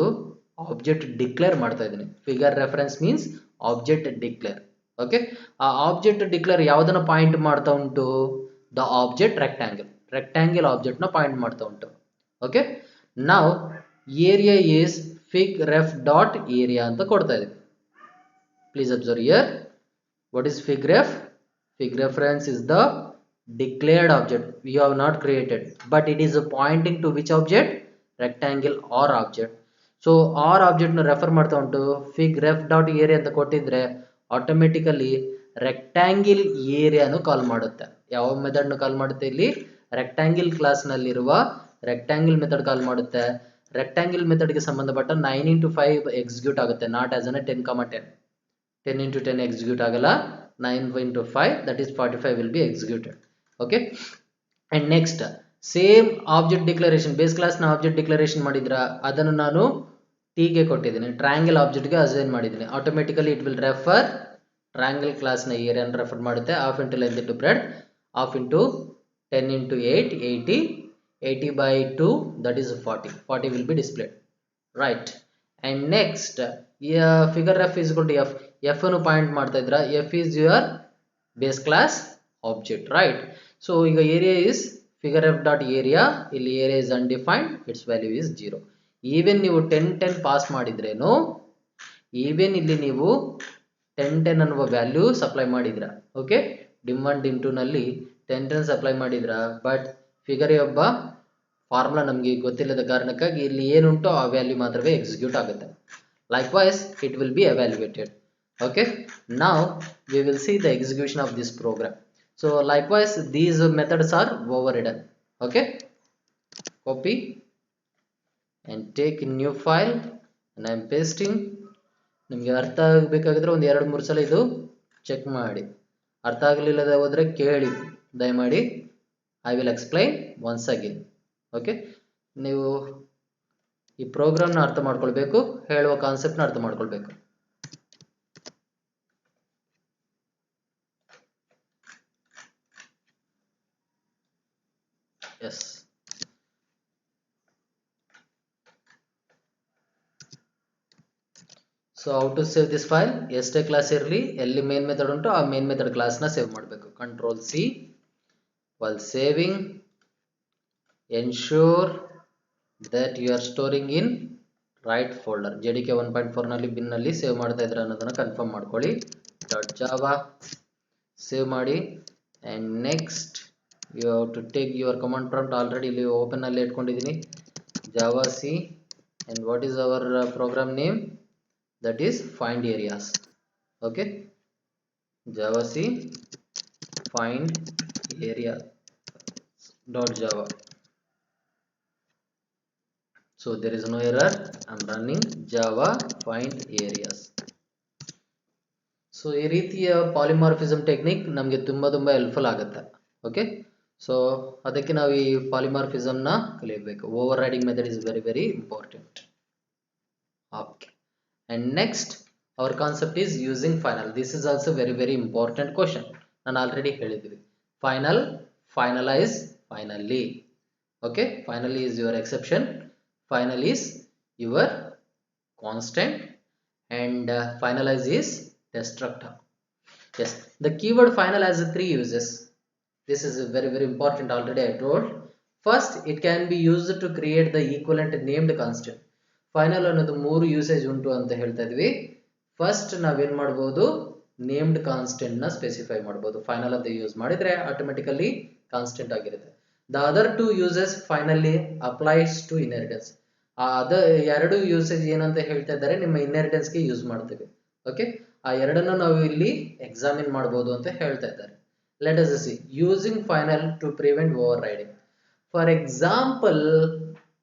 ಆಬ್ಜೆಕ್ಟ್ ಡಿಕ್ಲೇರ್ ಮಾಡ್ತಾ ಇದ್ದೀನಿ. Figure reference means object declare. Okay. ಆ ಆಬ್ಜೆಕ್ಟ್ ಡಿಕ್ಲೇರ್ ಯಾವುದನ್ನ ಪಾಯಿಂಟ್ ಮಾಡ್ತಾ ಉಂಟು, ದ ಆಬ್ಜೆಕ್ಟ್ ರೆಕ್ಟಾಂಗಲ್ ಆಬ್ಜೆಕ್ಟ್ ನ ಪಾಯಿಂಟ್ ಮಾಡ್ತಾ ಉಂಟು. ಓಕೆ. ನಾವು area is fig ref dot area ಅಂತ ಕೊಡ್ತಾ ಇದೀವಿ. Please observe here. What is fig ref? Fig reference is the declared object we have not created, but it is pointing to which object? Rectangle or object. So or object ನ ರೆಫರ್ ಮಾಡ್ತಾ ಉಂಟು. fig ref dot area ಅಂತ ಕೊಟ್ಟಿದ್ರೆ ಆಟೋಮೆಟಿಕಲಿ ರೆಕ್ಟಾಂಗಲ್ ಏರಿಯಾನು ಕಾಲ್ ಮಾಡುತ್ತೆ. ಯಾವ ಮೆಥಡ್ ನ ಕಾಲ್ ಮಾಡುತ್ತೆ, ಇಲ್ಲಿ ರೆಕ್ಟಾಂಗಲ್ ಕ್ಲಾಸ್ ನಲ್ಲಿರುವ ರೆಕ್ಟಾಂಗಲ್ ಮೆಥಡ್ ಕಾಲ್ ಮಾಡುತ್ತೆ. ರೆಕ್ಟಾಂಗಲ್ ಮೆಥಡ್ ಗೆ ಸಂಬಂಧಪಟ್ಟ 9 into 5 ಎಕ್ಸಿಕ್ಯೂಟ್ ಆಗುತ್ತೆ, not as an 10,10. 10 into 10 execute ಆಗಲ್ಲ. 9 into 5 that is 45 will be executed. Okay. And next same object declaration, base class ನ ಆಬ್ಜೆಕ್ಟ್ ಡಿಕ್ಲರೇಷನ್ ಮಾಡಿದ್ರ ಅದನ್ನು ನಾನು t ಗೆ ಕೊಟ್ಟಿದ್ದೀನಿ, ಟ್ರಯಾಂಗಲ್ ಆಬ್ಜೆಕ್ಟ್ ಗೆ ಅಸೈನ್ ಮಾಡಿದ್ದೀನಿ. Automatically it will refer triangle class ನ ಏರಿಯಾ ರೆಫರ್ ಮಾಡುತ್ತೆ. half into length into breadth, half into 10 into 8 80, 80 by 2 that is 40. 40 will be displayed, right? And next figure ref is equal to f. f ಅನ್ನು ಪಾಯಿಂಟ್ ಮಾಡ್ತಾ ಇದ್ರ, f is your base class object, right? So ಈಗ area is figure ref dot area. ಇಲ್ಲಿ area is undefined, its value is 0. even ನೀವು 10 ಪಾಸ್ ಮಾಡಿದ್ರೇನು, even ಇಲ್ಲಿ ನೀವು 10 ಅನ್ನುವ ವ್ಯಾಲ್ಯೂ ಸಪ್ಲೈ ಮಾಡಿದ್ರ, ಓಕೆ, dim1 dim2 ನಲ್ಲಿ 10 ಸಪ್ಲೈ ಮಾಡಿದ್ರ, ಬಟ್ ಫಿಗರ್ ಒಬ್ಬ ಫಾರ್ಮುಲಾ ನಮಗೆ ಗೊತ್ತಿಲ್ಲದ ಕಾರಣಕ್ಕಾಗಿ ಇಲ್ಲಿ ಏನುಂಟೋ ಆ ವ್ಯಾಲ್ಯೂ ಮಾತ್ರವೇ ಎಕ್ಸಿಕ್ಯೂಟ್ ಆಗುತ್ತೆ. Likewise it will be evaluated. Okay. Now we will see the execution of this program. So likewise these methods are overridden. Okay. Copy and take a new file and I am pasting. ನಿಮಗೆ ಅರ್ಥ ಆಗಬೇಕಾಗಿದ್ರೆ ಒಂದು 2-3 ಸಲ ಇದು ಚೆಕ್ ಮಾಡಿ. ಅರ್ಥ ಆಗಲಿಲ್ಲದ ಹೋದ್ರೆ ಕೇಳಿ ದಯಮಾಡಿ. I will explain once again. Okay. ನೀವು ಈ ಪ್ರೋಗ್ರಾಮ್ನ ಅರ್ಥ ಮಾಡ್ಕೊಳ್ಬೇಕು, ಹೇಳುವ ಕಾನ್ಸೆಪ್ಟ್ನ ಅರ್ಥ ಮಾಡ್ಕೊಳ್ಬೇಕು. Yes. So how to save this file, ಎಷ್ಟೇ ಕ್ಲಾಸ್ ಇರಲಿ, ಎಲ್ಲಿ ಮೇನ್ ಮೆಥಡ್ ಉಂಟು ಆ ಮೇನ್ ಮೆಥಡ್ ಕ್ಲಾಸ್ನ ಸೇವ್ ಮಾಡಬೇಕು. Control C. while saving ensure that you are storing in right folder. JDK 1.4 ನಲ್ಲಿ ಬಿನ್ ನಲ್ಲಿ ಸೇವ್ ಮಾಡ್ತಾ ಇದ್ರೆ ಅನ್ನೋದನ್ನ ಕನ್ಫರ್ಮ್ ಮಾಡ್ಕೊಳ್ಳಿ. .java ಸೇವ್ ಮಾಡಿ. and next you have to take your command prompt. Already ಇಲ್ಲಿ ಓಪನ್ ನಲ್ಲಿ ಇಟ್ಕೊಂಡಿದ್ದೀನಿ, javac, and what is our program name, that is find areas. okay, javac find area .java. so there is no error, I'm running java find areas. So ಈ ರೀತಿಯ ಪಾಲಿಮಾರ್ಫಿಸಮ್ ಟೆಕ್ನಿಕ್ ನಮಗೆ ತುಂಬಾ ಹೆಲ್ಪ್ಫುಲ್ ಆಗುತ್ತೆ. ಓಕೆ. ಸೊ ಅದಕ್ಕೆ ನಾವು ಈ ಪಾಲಿಮಾರ್ಫಿಸಮ್ ನ ಕಲಿಯಬೇಕು. Overriding method is very very important. Okay. And next our concept is using final. This is also very very important question. ನಾನು ಆಲ್ರೆಡಿ ಹೇಳಿದ್ವಿ, final finalize, finally. Okay, finally is your exception, final is your constant, and finalize is destructor. Yes, the keyword final has three uses. This is very important, already I told. First, it can be used to create the equivalent named constant. Final ಅನ್ನೋದು ಮೂರು ಯೂಸೇಜ್ ಉಂಟು ಅಂತ ಹೇಳ್ತಾ ಇದ್ವಿ. ಫಸ್ಟ್ ನಾವೇನ್ ಮಾಡಬಹುದು, ನೇಮ್ಡ್ ಕಾನ್ಸ್ಟೆಂಟ್ ನ ಸ್ಪೆಸಿಫೈ ಮಾಡಬಹುದು. ಫೈನಲ್ ಅಂತ ಯೂಸ್ ಮಾಡಿದ್ರೆ ಆಟೋಮೆಟಿಕಲಿ ಕಾನ್ಸ್ಟೆಂಟ್ ಆಗಿರುತ್ತೆ. The other two usages finally applies to inheritance. ಎರಡು ಯೂಸೇಜ್ ಏನಂತ ಹೇಳ್ತಾ ಇದ್ದಾರೆ, ನಿಮ್ಮ ಇನ್ಹೆರಿಟೆನ್ಸ್ ಗೆ ಯೂಸ್ ಮಾಡ್ತೇವೆ. ಓಕೆ, ಆ ಎರಡನ್ನ ನಾವು ಇಲ್ಲಿ ಎಕ್ಸಾಮಿನ್ ಮಾಡಬಹುದು ಅಂತ ಹೇಳ್ತಾ ಇದ್ದಾರೆ. Let us see using final to prevent overriding. For example,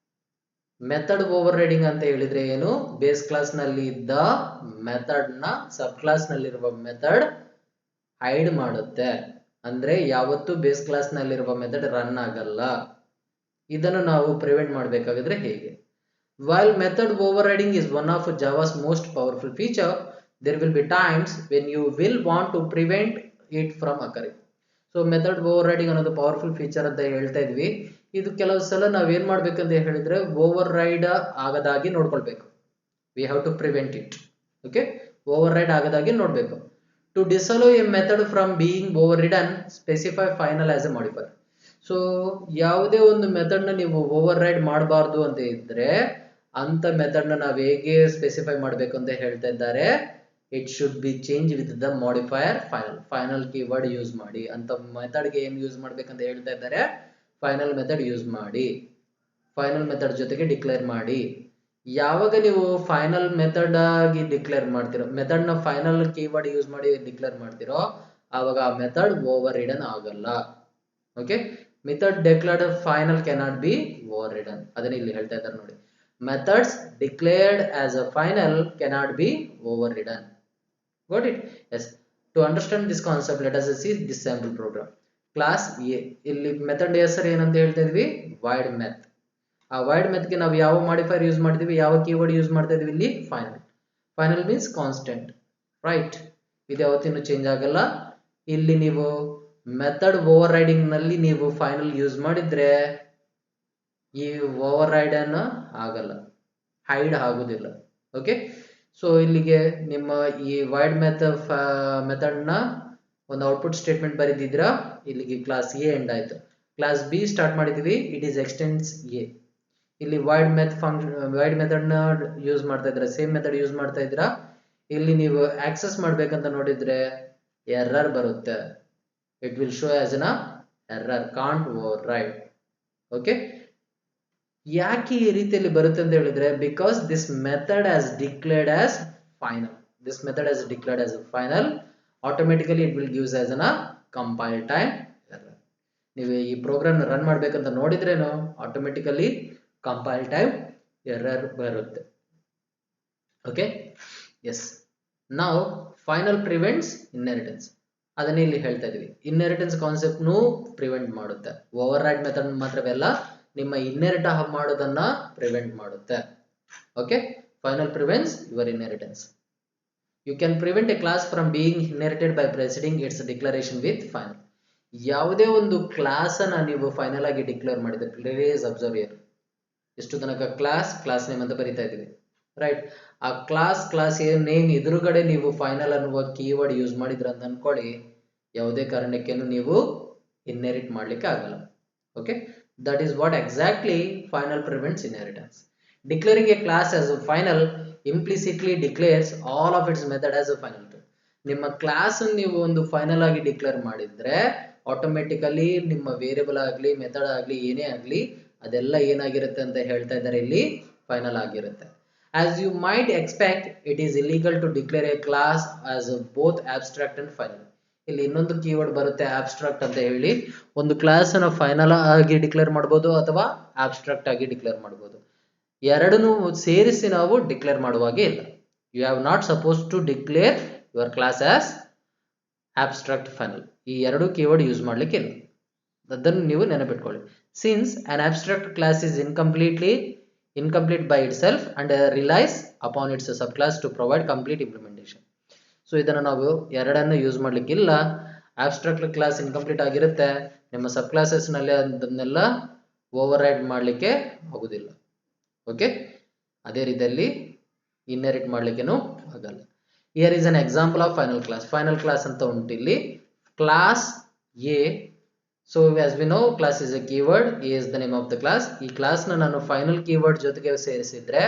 method overriding ಅಂತ ಹೇಳಿದ್ರೆ ಏನು, ಬೇಸ್ ಕ್ಲಾಸ್ ನಲ್ಲಿ ಇದ್ದ ಮೆಥಡ್ ನ ಸಬ್ ಕ್ಲಾಸ್ ನಲ್ಲಿರುವ ಮೆಥಡ್ ಹೈಡ್ ಮಾಡುತ್ತೆ. ಅಂದ್ರೆ ಯಾವತ್ತೂ ಬೇಸ್ ಕ್ಲಾಸ್ ನಲ್ಲಿರುವ ಮೆಥಡ್ ರನ್ ಆಗಲ್ಲ. ಇದನ್ನು ನಾವು ಪ್ರಿವೆಂಟ್ ಮಾಡಬೇಕಾಗಿದ್ರೆ ಹೇಗೆ? While method overriding is one of Java's most powerful feature, there will be times when you will want to prevent it from occurring. So method overriding ಅನ್ನೋದು ಪವರ್ಫುಲ್ ಫೀಚರ್ ಅಂತ ಹೇಳ್ತಾ ಇದ್ವಿ. ಇದು ಕೆಲವು ಸಲ ನಾವೇನ್ ಮಾಡ್ಬೇಕಂತ ಹೇಳಿದ್ರೆ ಓವರ್ ರೈಡ್ ಆಗದಾಗಿ ನೋಡ್ಕೊಳ್ಬೇಕು. We have to prevent it. Okay, override ಆಗದಾಗಿ ನೋಡ್ಬೇಕು. To disallow a method from being overridden, specify final as a modifier. So ಯಾವುದೇ ಒಂದು ಮೆಥಡ್ ನ ನೀವು ಓವರ್ ರೈಡ್ ಮಾಡಬಾರ್ದು ಅಂತ ಇದ್ರೆ ಅಂತ ಮೆಥಡ್ ನ ನಾವು ಹೇಗೆ ಸ್ಪೆಸಿಫೈ ಮಾಡಬೇಕು ಅಂತ ಹೇಳ್ತಾ ಇದ್ದಾರೆ. It should be changed with the modifier final. Final keyword use ಮಾಡಿ. ಅಂತ ಮೆಥಡ್ ಗೆ ಏನು ಯೂಸ್ ಮಾಡ್ಬೇಕಂತ ಹೇಳ್ತಾ ಇದ್ದಾರೆ, ಫೈನಲ್ ಮೆಥಡ್ ಯೂಸ್ ಮಾಡಿ. ಫೈನಲ್ ಮೆಥಡ್ ಜೊತೆಗೆ ಡಿಕ್ಲೇರ್ ಮಾಡಿ. ಯಾವಾಗ ನೀವು ಫೈನಲ್ ಮೆಥಡ್ ಆಗಿ ಡಿಕ್ಲೇರ್ ಮಾಡ್ತಿರೋ, ಮೆಥಡ್ ನ ಫೈನಲ್ ಕೀವರ್ಡ್ ಯೂಸ್ ಮಾಡಿ ಡಿಕ್ಲೇರ್ ಮಾಡ್ತಿರೋ, ಆವಾಗ ಆ ಮೆಥಡ್ ಓವರ್ ರಿಡನ್ ಆಗಲ್ಲ. Okay, method declared final cannot be over ridden. ಅದನ್ನ ಇಲ್ಲಿ ಹೇಳ್ತಾ ಇದ್ದಾರೆ ನೋಡಿ. Methods declared as a final cannot be overridden. Got it? Yes. To understand this concept, let us see this sample program. Class A. ಇಲ್ಲಿ ಮೆಥಡ್ ಹೆಸರು ಏನಂತ ಹೇಳ್ತಾ ಇದ್ವಿ, void math. ಆ void math ಗೆ ನಾವು ಯಾವ ಮಾಡಿಫೈರ್ ಯೂಸ್ ಮಾಡ್ತೀವಿ, ಯಾವ ಕೀವರ್ಡ್ ಯೂಸ್ ಮಾಡ್ತಾ ಇದೀವಿ ಇಲ್ಲಿ, final. Final means constant, right? ಇದು ಯಾವತ್ತಿನೂ ಚೇಂಜ್ ಆಗಲ್ಲ. ಇಲ್ಲಿ ನೀವು ಮೆಥಡ್ ಓವರ್ ರೈಡಿಂಗ್ ನಲ್ಲಿ ನೀವು ಫೈನಲ್ ಯೂಸ್ ಮಾಡಿದ್ರೆ ಈ ಓವರ್ ರೈಡ್ ಅನ್ನ ಆಗಲ್ಲ, ಹೈಡ್ ಆಗುದಿಲ್ಲ. ಓಕೆ, ಸೊ ಇಲ್ಲಿಗೆ ನಿಮ್ಮ ಈ ವೈಡ್ ಮೆಥಡ್ ನ ಒಂದು ಔಟ್ಪುಟ್ ಸ್ಟೇಟ್ಮೆಂಟ್ ಬರೆದಿದ್ರ. ಇಲ್ಲಿಗೆ ಕ್ಲಾಸ್ ಎ ಎಂಡ್ ಆಯ್ತು. ಕ್ಲಾಸ್ ಬಿ ಸ್ಟಾರ್ಟ್ ಮಾಡಿದೀವಿ, ಇಟ್ ಈಸ್ ಎಕ್ಸ್ಟೆನ್ಸ್ ಎ. ಇಲ್ಲಿ ವೈಡ್ ಮೆಥಡ್ ನ ಯೂಸ್ ಮಾಡ್ತಾ ಇದ್ರ, ಸೇಮ್ ಮೆಥಡ್ ಯೂಸ್ ಮಾಡ್ತಾ ಇದ್ರ. ಇಲ್ಲಿ ನೀವು ಆಕ್ಸೆಸ್ ಮಾಡ್ಬೇಕಂತ ನೋಡಿದ್ರೆ ಎರರ್ ಬರುತ್ತೆ. It will show as an error, can't override. Okay, ಯಾಕೆ ಈ ರೀತಿಯಲ್ಲಿ ಬರುತ್ತೆ ಅಂತ ಹೇಳಿದ್ರೆ, because this method is declared as final. This method is declared as final, automatically it will gives us an compile time error. ನೀವು ಈ ಪ್ರೋಗ್ರಾಮ್ ರನ್ ಮಾಡ್ಬೇಕಂತ ನೋಡಿದ್ರೇನು ಆಟೋಮೆಟಿಕಲಿ ಕಂಪೈಲ್ ಟೈಮ್ ಎರರ್ ಬರುತ್ತೆ. Okay, yes. ನಾವು ಫೈನಲ್ ಪ್ರಿವೆಂಟ್ಸ್ ಇನ್ಹೆರಿಟೆನ್ಸ್, ಅದನ್ನೇ ಇಲ್ಲಿ ಹೇಳ್ತಾ ಇದೀವಿ. ಇನ್ಹೆರಿಟೆನ್ಸ್ ಕಾನ್ಸೆಪ್ಟ್ ನು ಪ್ರಿವೆಂಟ್ ಮಾಡುತ್ತೆ. ಓವರ್ ರೈಡ್ ಮೆಥಡ್ ಮಾತ್ರವಲ್ಲ, ನಿಮ್ಮ ಇನ್ಹೆರಿಟ್ ಮಾಡೋದನ್ನ ಪ್ರಿವೆಂಟ್ ಮಾಡುತ್ತೆ. Okay, final prevents your inheritance. You can prevent a class from being inherited by preceding its declaration with final. ಯಾವುದೇ ಒಂದು ಕ್ಲಾಸ್ ಅನ್ನ ನೀವು ಫೈನಲ್ ಆಗಿ ಡಿಕ್ಲೇರ್ ಮಾಡಿದ್ರೆ, ಪ್ಲೀಸ್ ಅಬ್ಸರ್ವ್ ಹಿಯರ್, ಇಷ್ಟು ತನಕ ಕ್ಲಾಸ್ ನೇಮ್ ಅಂತ ಬರಿತಾ ಇದೀವಿ, ರೈಟ್? ಆ ಕ್ಲಾಸ್ ನೇಮ್ ಎದುರುಗಡೆ ನೀವು ಫೈನಲ್ ಅನ್ನುವ ಕೀವರ್ಡ್ ಯೂಸ್ ಮಾಡಿದ್ರ ಅಂತ ಅನ್ಕೊಳ್ಳಿ, ಯಾವುದೇ ಕಾರಣಕ್ಕೇನು ನೀವು ಇನ್ಹೆರಿಟ್ ಮಾಡ್ಲಿಕ್ಕೆ ಆಗಲ್ಲ. Okay, that is what exactly final prevents inheritance. Declaring a class as a final implicitly declares all of its method as a final too. ನಿಮ್ಮ ಕ್ಲಾಸ್ ನೀವು ಒಂದು ಫೈನಲ್ ಆಗಿ ಡಿಕ್ಲೇರ್ ಮಾಡಿದ್ರೆ ಆಟೋಮೆಟಿಕಲಿ ನಿಮ್ಮ ವೇರಿಯಬಲ್ ಆಗಲಿ ಮೆಥಡ್ ಆಗಲಿ ಏನೇ ಆಗಲಿ ಅದೆಲ್ಲ ಏನಾಗಿರುತ್ತೆ ಅಂತ ಹೇಳ್ತಾ ಇದ್ದಾರೆ, ಇಲ್ಲಿ ಫೈನಲ್ ಆಗಿರುತ್ತೆ. As you might expect, it is illegal to declare a class as both abstract and final. ಇಲ್ಲಿ ಇನ್ನೊಂದು ಕೀವರ್ಡ್ ಬರುತ್ತೆ, ಆಬ್ಸ್ಟ್ರಾಕ್ಟ್ ಅಂತ ಹೇಳಿ. ಒಂದು ಕ್ಲಾಸ್ ಅನ್ನು ಫೈನಲ್ ಆಗಿ ಡಿಕ್ಲೇರ್ ಮಾಡಬಹುದು ಅಥವಾ ಆಬ್ಸ್ಟ್ರಾಕ್ಟ್ ಆಗಿ ಡಿಕ್ಲೇರ್ ಮಾಡಬಹುದು. ಎರಡನ್ನೂ ಸೇರಿಸಿ ನಾವು ಡಿಕ್ಲೇರ್ ಮಾಡುವಾಗೆ ಇಲ್ಲ. You have not suppose to declare your class as abstract final. ಈ ಎರಡು ಕೀವರ್ಡ್ ಯೂಸ್ ಮಾಡ್ಲಿಕ್ಕೆ ಇಲ್ಲ, ಅದನ್ನು ನೀವು ನೆನಪಿಟ್ಕೊಳ್ಳಿ. Since an abstract class is incomplete by itself and relies upon its subclass to provide complete implementation. So ಇದನ್ನು ನಾವು ಎರಡನ್ನು ಯೂಸ್ ಮಾಡ್ಲಿಕ್ಕಿಲ್ಲ. ಆಬ್ಸ್ಟ್ರಾಕ್ಟ್ ಕ್ಲಾಸ್ ಇನ್ಕಂಪ್ಲೀಟ್ ಆಗಿರುತ್ತೆ, ನಿಮ್ಮ ಸಬ್ ಕ್ಲಾಸಸ್ ನಲ್ಲಿ ಅದನ್ನೆಲ್ಲ ಓವರ್ರೈಡ್ ಮಾಡಲಿಕ್ಕೆ ಆಗುದಿಲ್ಲ. ಓಕೆ, ಅದೇ ರೀತಿಯಲ್ಲಿ ಇನ್ಹೆರಿಟ್ ಮಾಡಲಿಕ್ಕೇನು ಆಗಲ್ಲ. Here is an example of final class. Final class ಅಂತ ಉಂಟು ಇಲ್ಲಿ. Class A, so as we know class is a keyword, A is the name of the class. ಈ ಕ್ಲಾಸ್ ನಾನು ಫೈನಲ್ ಕೀವರ್ಡ್ ಜೊತೆಗೆ ಸೇರಿಸಿದ್ರೆ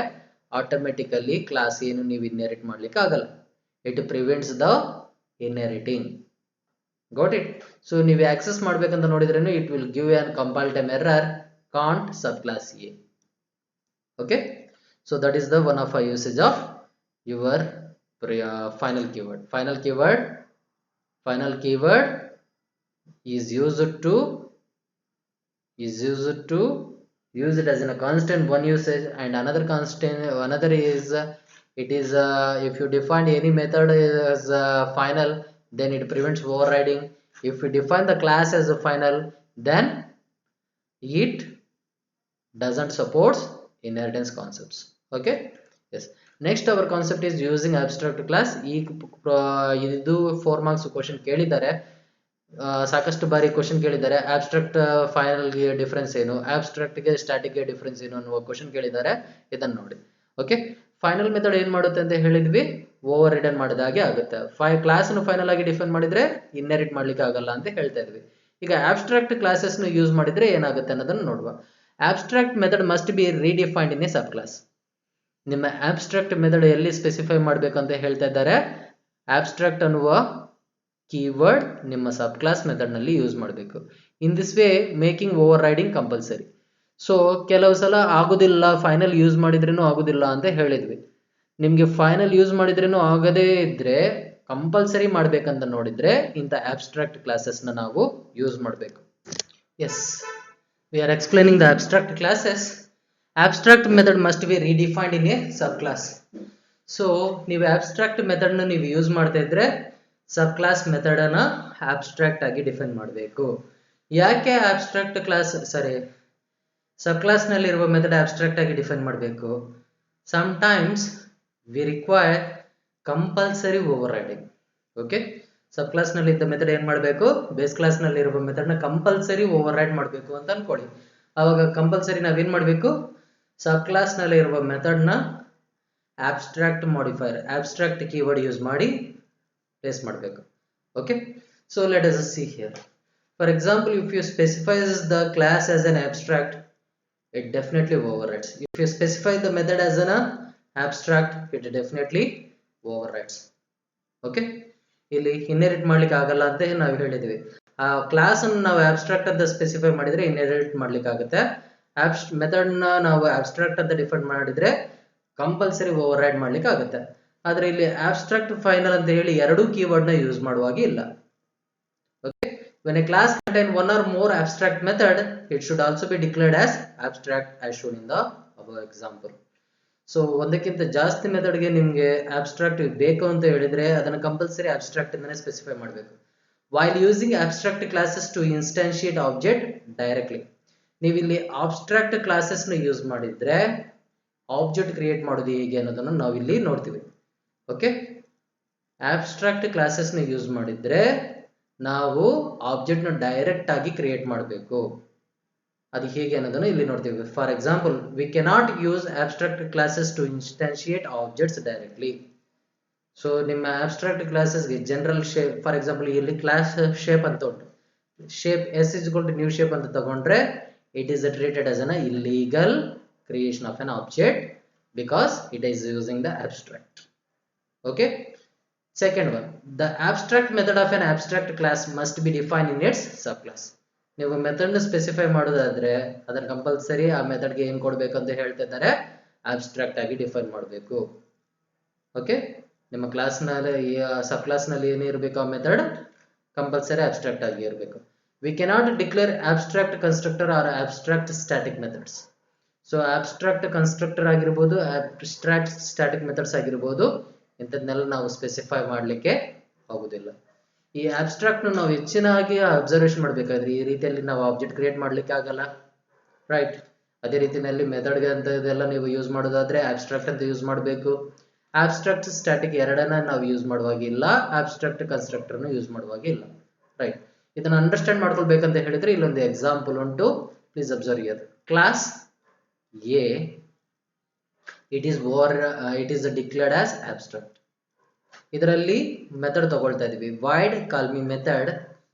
ಆಟೋಮೆಟಿಕಲಿ ಕ್ಲಾಸ್ ಏನು ನೀವು ಇನ್ಹೆರಿಟ್ ಮಾಡ್ಲಿಕ್ಕೆ ಆಗಲ್ಲ. It prevents the inheriting. Got it? So ನೀವು ಆಕ್ಸೆಸ್ ಮಾಡ್ಬೇಕಂತ ನೋಡಿದ್ರೇನು it will give an compile time error can't subclass A. Okay, so that is the one of a usage of your final keyword. Final keyword is used to use it as in a constant one usage, and another is it is if you define any method as final, then it prevents overriding. If you define the class as a final, then it doesn't support inheritance concepts. Okay, yes. Next our concept is using abstract class. ಇದು 4 marks ಕ್ವಶನ್ ಕೇಳಿದ್ದಾರೆ, ಸಾಕಷ್ಟು ಬಾರಿ ಕ್ವಶನ್ ಕೇಳಿದ್ದಾರೆ. ಆಬ್ಸ್ಟ್ರಾಕ್ಟ್ ಫೈನಲ್ ಗೆ ಡಿಫರೆನ್ಸ್ ಏನು, ಆಬ್ಸ್ಟ್ರಾಕ್ಟ್ ಗೆ ಸ್ಟ್ಯಾಟಿಕ್ ಗೆ ಡಿಫರೆನ್ಸ್ ಏನು ಅನ್ನುವ ಕ್ವಶನ್ ಕೇಳಿದ್ದಾರೆ. ಇದನ್ನ ನೋಡಿ. ಓಕೆ, ಫೈನಲ್ ಮೆಥಡ್ ಏನ್ ಮಾಡುತ್ತೆ ಅಂತ ಹೇಳಿದ್ವಿ, ಓವರ್ ರಿಡನ್ ಮಾಡಿದ ಹಾಗೆ ಆಗುತ್ತೆ. ಕ್ಲಾಸ್ ಅನ್ನು ಫೈನಲ್ ಆಗಿ ಡಿಫೈನ್ ಮಾಡಿದ್ರೆ ಇನ್ಹೆರಿಟ್ ಮಾಡ್ಲಿಕ್ಕೆ ಆಗಲ್ಲ ಅಂತ ಹೇಳ್ತಾ ಇದ್ವಿ. ಈಗ ಆಬ್ಸ್ಟ್ರಾಕ್ಟ್ ಕ್ಲಾಸಸ್ ನ ಯೂಸ್ ಮಾಡಿದ್ರೆ ಏನಾಗುತ್ತೆ ಅನ್ನೋದನ್ನ ನೋಡುವ. Abstract method must be redefined in a sub class. ನಿಮ್ಮ ಆಬ್ಸ್ಟ್ರಾಕ್ಟ್ ಮೆಥಡ್ ಎಲ್ಲಿ ಸ್ಪೆಸಿಫೈ ಮಾಡ್ಬೇಕಂತ ಹೇಳ್ತಾ ಇದ್ದಾರೆ, ಆಬ್ಸ್ಟ್ರಾಕ್ಟ್ ಅನ್ನುವ ಕೀವರ್ಡ್ ನಿಮ್ಮ ಸಬ್ ಕ್ಲಾಸ್ ಮೆಥಡ್ ನಲ್ಲಿ ಯೂಸ್ ಮಾಡಬೇಕು. In this way making overriding compulsory. So ಕೆಲವು ಸಲ ಆಗುದಿಲ್ಲ, ಫೈನಲ್ ಯೂಸ್ ಮಾಡಿದ್ರೇನು ಆಗುದಿಲ್ಲ ಅಂತ ಹೇಳಿದ್ವಿ. ನಿಮ್ಗೆ ಫೈನಲ್ ಯೂಸ್ ಮಾಡಿದ್ರೇನು ಆಗದೇ ಇದ್ರೆ ಕಂಪಲ್ಸರಿ ಮಾಡ್ಬೇಕಂತ ನೋಡಿದ್ರೆ ಇಂಥ ಆಬ್ಸ್ಟ್ರಾಕ್ಟ್ ಕ್ಲಾಸಸ್ ನ ನಾವು ಯೂಸ್ ಮಾಡಬೇಕು. Yes, we are explaining the abstract classes. Abstract method must be redefined in a subclass. So ನೀವು abstract method ನ ನೀವು ಯೂಸ್ ಮಾಡ್ತಾ ಇದ್ರೆ subclass method ಅನ್ನ abstract ಆಗಿ ಡಿಫೈನ್ ಮಾಡಬೇಕು. ಯಾಕೆ abstract class subclass ನಲ್ಲಿ ಇರುವ ಮೆಥಡ್ abstract ಆಗಿ ಡಿಫೈನ್ ಮಾಡಬೇಕು? Sometimes we require compulsory overriding. Okay, sub class ನಲ್ಲಿ ಇದ್ದ ಮೆಥಡ್ ಏನ್ ಮಾಡಬೇಕು, ಬೇಸ್ ಕ್ಲಾಸ್ ನಲ್ಲಿ ಇರುವ ಮೆಥಡ್ ನ ಕಂಪಲ್ಸರಿ ಓವರ್ ರೈಡ್ ಮಾಡಬೇಕು ಅಂತ ಅನ್ಕೊಳ್ಳಿ. ಅವಾಗ ಕಂಪಲ್ಸರಿ ನಾವೇನ್ ಮಾಡಬೇಕು, ಸಬ್ ಕ್ಲಾಸ್ ನಲ್ಲಿ ಇರುವ ಮೆಥಡ್ ನ abstract modifier, abstract keyword use ಮಾಡಿ ಪ್ಲೇಸ್ ಮಾಡಬೇಕು. Okay, so let us see here. For example, if you specifies the class as an abstract, it definitely overrides. If you specify the method as an abstract, it definitely overrides. Okay, ಇಲ್ಲಿ ಇನ್ಹೆರಿಟ್ ಮಾಡ್ಲಿಕ್ಕೆ ಆಗಲ್ಲ ಅಂತ ನಾವು ಹೇಳಿದ್ವಿ. ಆ ಕ್ಲಾಸ್ ಅನ್ನು ನಾವು ಆಬ್ಸ್ಟ್ರಾಕ್ಟ್ ಅಂತ ಸ್ಪೆಸಿಫೈ ಮಾಡಿದ್ರೆ ಇನ್ಹೆರಿಟ್ ಮಾಡ್ಲಿಕ್ಕೆ ಆಗುತ್ತೆ. ಮೆಥಡ್ ನ ನಾವು ಆಬ್ಸ್ಟ್ರಾಕ್ಟ್ ಅಂತ ಡಿಫೈನ್ ಮಾಡಿದ್ರೆ ಕಂಪಲ್ಸರಿ ಓವರ್ ರೈಡ್ ಮಾಡ್ಲಿಕ್ಕೆ ಆಗುತ್ತೆ. ಆದ್ರೆ ಇಲ್ಲಿ ಆಬ್ಸ್ಟ್ರಾಕ್ಟ್ ಫೈನಲ್ ಅಂತ ಹೇಳಿ ಎರಡೂ ಕೀವರ್ಡ್ ನ ಯೂಸ್ ಮಾಡುವಾಗ ಇಲ್ಲ. Okay, when a class contain one or more abstract method, it should also be declared as abstract as shown in the above example. So ಒಂದಕ್ಕಿಂತ ಜಾಸ್ತಿ ಮೆಥಡ್ಗೆ ನಿಮಗೆ ಆಬ್ಸ್ಟ್ರಾಕ್ಟ್ ಬೇಕು ಅಂತ ಹೇಳಿದ್ರೆ ಅದನ್ನ ಕಂಪಲ್ಸರಿ ಆಬ್ಸ್ಟ್ರಾಕ್ಟ್ ಇಂದಾನೆ ಸ್ಪೆಸಿಫೈ ಮಾಡಬೇಕು. While using abstract classes to instantiate object directly. ನೀವು ಇಲ್ಲಿ ಆಬ್ಸ್ಟ್ರಾಕ್ಟ್ ಕ್ಲಾಸಸ್ ನ ಯೂಸ್ ಮಾಡಿದ್ರೆ ಆಬ್ಜೆಕ್ಟ್ ಕ್ರಿಯೇಟ್ ಮಾಡೋದು ಹೇಗೆ ಅನ್ನೋದನ್ನ ನಾವು ಇಲ್ಲಿ ನೋಡ್ತೀವಿ. ಓಕೆ, ಆಬ್ಸ್ಟ್ರಾಕ್ಟ್ ಕ್ಲಾಸಸ್ ನ ಯೂಸ್ ಮಾಡಿದ್ರೆ ನಾವು ಆಬ್ಜೆಕ್ಟ್ ನ ಡೈರೆಕ್ಟ್ ಆಗಿ ಕ್ರಿಯೇಟ್ ಮಾಡಬೇಕು. ಅದು ಹೇಗೆ ಅನ್ನೋದನ್ನು ಇಲ್ಲಿ ನೋಡ್ತೀವಿ. For example, we cannot use abstract classes to instantiate objects directly. So ನಿಮ್ಮ ಆಬ್ಸ್ಟ್ರಾಕ್ಟ್ ಕ್ಲಾಸಸ್ಗೆ ಜನರಲ್ ಶೇಪ್, ಫಾರ್ ಎಕ್ಸಾಂಪಲ್ ಇಲ್ಲಿ ಕ್ಲಾಸ್ ಶೇಪ್ ಅಂತ ಉಂಟು, shape s is equal to new shape ಅಂತ ತಗೊಂಡ್ರೆ it is treated as an illegal creation of an object because it is using the abstract. Okay, second one, the abstract method of an abstract class must be defined in its subclass. ನೀವು ಮೆಥಡ್ ನ ಸ್ಪೆಸಿಫೈ ಮಾಡೋದಾದ್ರೆ ಅದನ್ನ ಕಂಪಲ್ಸರಿ ಆ ಮೆಥಡ್ಗೆ ಏನ್ ಕೊಡ್ಬೇಕು ಅಂತ ಹೇಳ್ತಾ ಇದ್ದಾರೆ, ಆಬ್ಸ್ಟ್ರಾಕ್ಟ್ ಆಗಿ ಡಿಫೈನ್ ಮಾಡಬೇಕು. ಓಕೆ, ನಿಮ್ಮ ಕ್ಲಾಸ್ ನಲ್ಲಿ ಸಬ್ ಕ್ಲಾಸ್ ನಲ್ಲಿ ಏನಿರಬೇಕು, ಆ ಮೆಥಡ್ ಕಂಪಲ್ಸರಿ ಆಬ್ಸ್ಟ್ರಾಕ್ಟ್ ಆಗಿ ಇರಬೇಕು. We cannot declare abstract constructor or abstract static methods. So abstract constructor ಆಗಿರ್ಬೋದು, ಆಬ್ಸ್ಟ್ರಾಕ್ಟ್ ಸ್ಟ್ಯಾಟಿಕ್ ಮೆಥಡ್ಸ್ ಆಗಿರ್ಬೋದು, ಇಂಥದ್ನೆಲ್ಲ ನಾವು ಸ್ಪೆಸಿಫೈ ಮಾಡ್ಲಿಕ್ಕೆ ಆಗುದಿಲ್ಲ. ಈ ಆಬ್ಸ್ಟ್ರಾಕ್ಟ್ ನಾವು ಹೆಚ್ಚಿನಾಗಿ ಅಬ್ಸರ್ವೇಷನ್ ಮಾಡಬೇಕಾದ್ರೆ ಈ ರೀತಿಯಲ್ಲಿ ನಾವು ಆಬ್ಜೆಕ್ಟ್ ಕ್ರಿಯೇಟ್ ಮಾಡ್ಲಿಕ್ಕೆ ಆಗಲ್ಲ, ರೈಟ್? ಅದೇ ರೀತಿಯಲ್ಲಿ ಮೆಥಡ್ಗೆ ಅಂತ ಇದೆಲ್ಲ ನೀವು ಯೂಸ್ ಮಾಡೋದಾದ್ರೆ ಆಬ್ಸ್ಟ್ರಾಕ್ಟ್ ಅಂತ ಯೂಸ್ ಮಾಡಬೇಕು. ಆಬ್ಸ್ಟ್ರಾಕ್ಟ್ ಸ್ಟ್ಯಾಟಿಕ್ ಎರಡನ್ನ ನಾವು ಯೂಸ್ ಮಾಡುವಾಗಿಲ್ಲ, ಆಬ್ಸ್ಟ್ರಾಕ್ಟ್ ಕನ್ಸ್ಟ್ರಕ್ಟರ್ ಯೂಸ್ ಮಾಡುವಾಗಿಲ್ಲ, ರೈಟ್? ಇದನ್ನ ಅಂಡರ್ಸ್ಟ್ಯಾಂಡ್ ಮಾಡ್ಕೊಳ್ಬೇಕಂತ ಹೇಳಿದ್ರೆ ಇಲ್ಲೊಂದು ಎಕ್ಸಾಂಪಲ್ ಉಂಟು. Please observe here. Class A it is declared as abstract. ಇದರಲ್ಲಿ ಮೆಥಡ್ ತಗೊಳ್ತಾ ಇದೀವಿ void call me method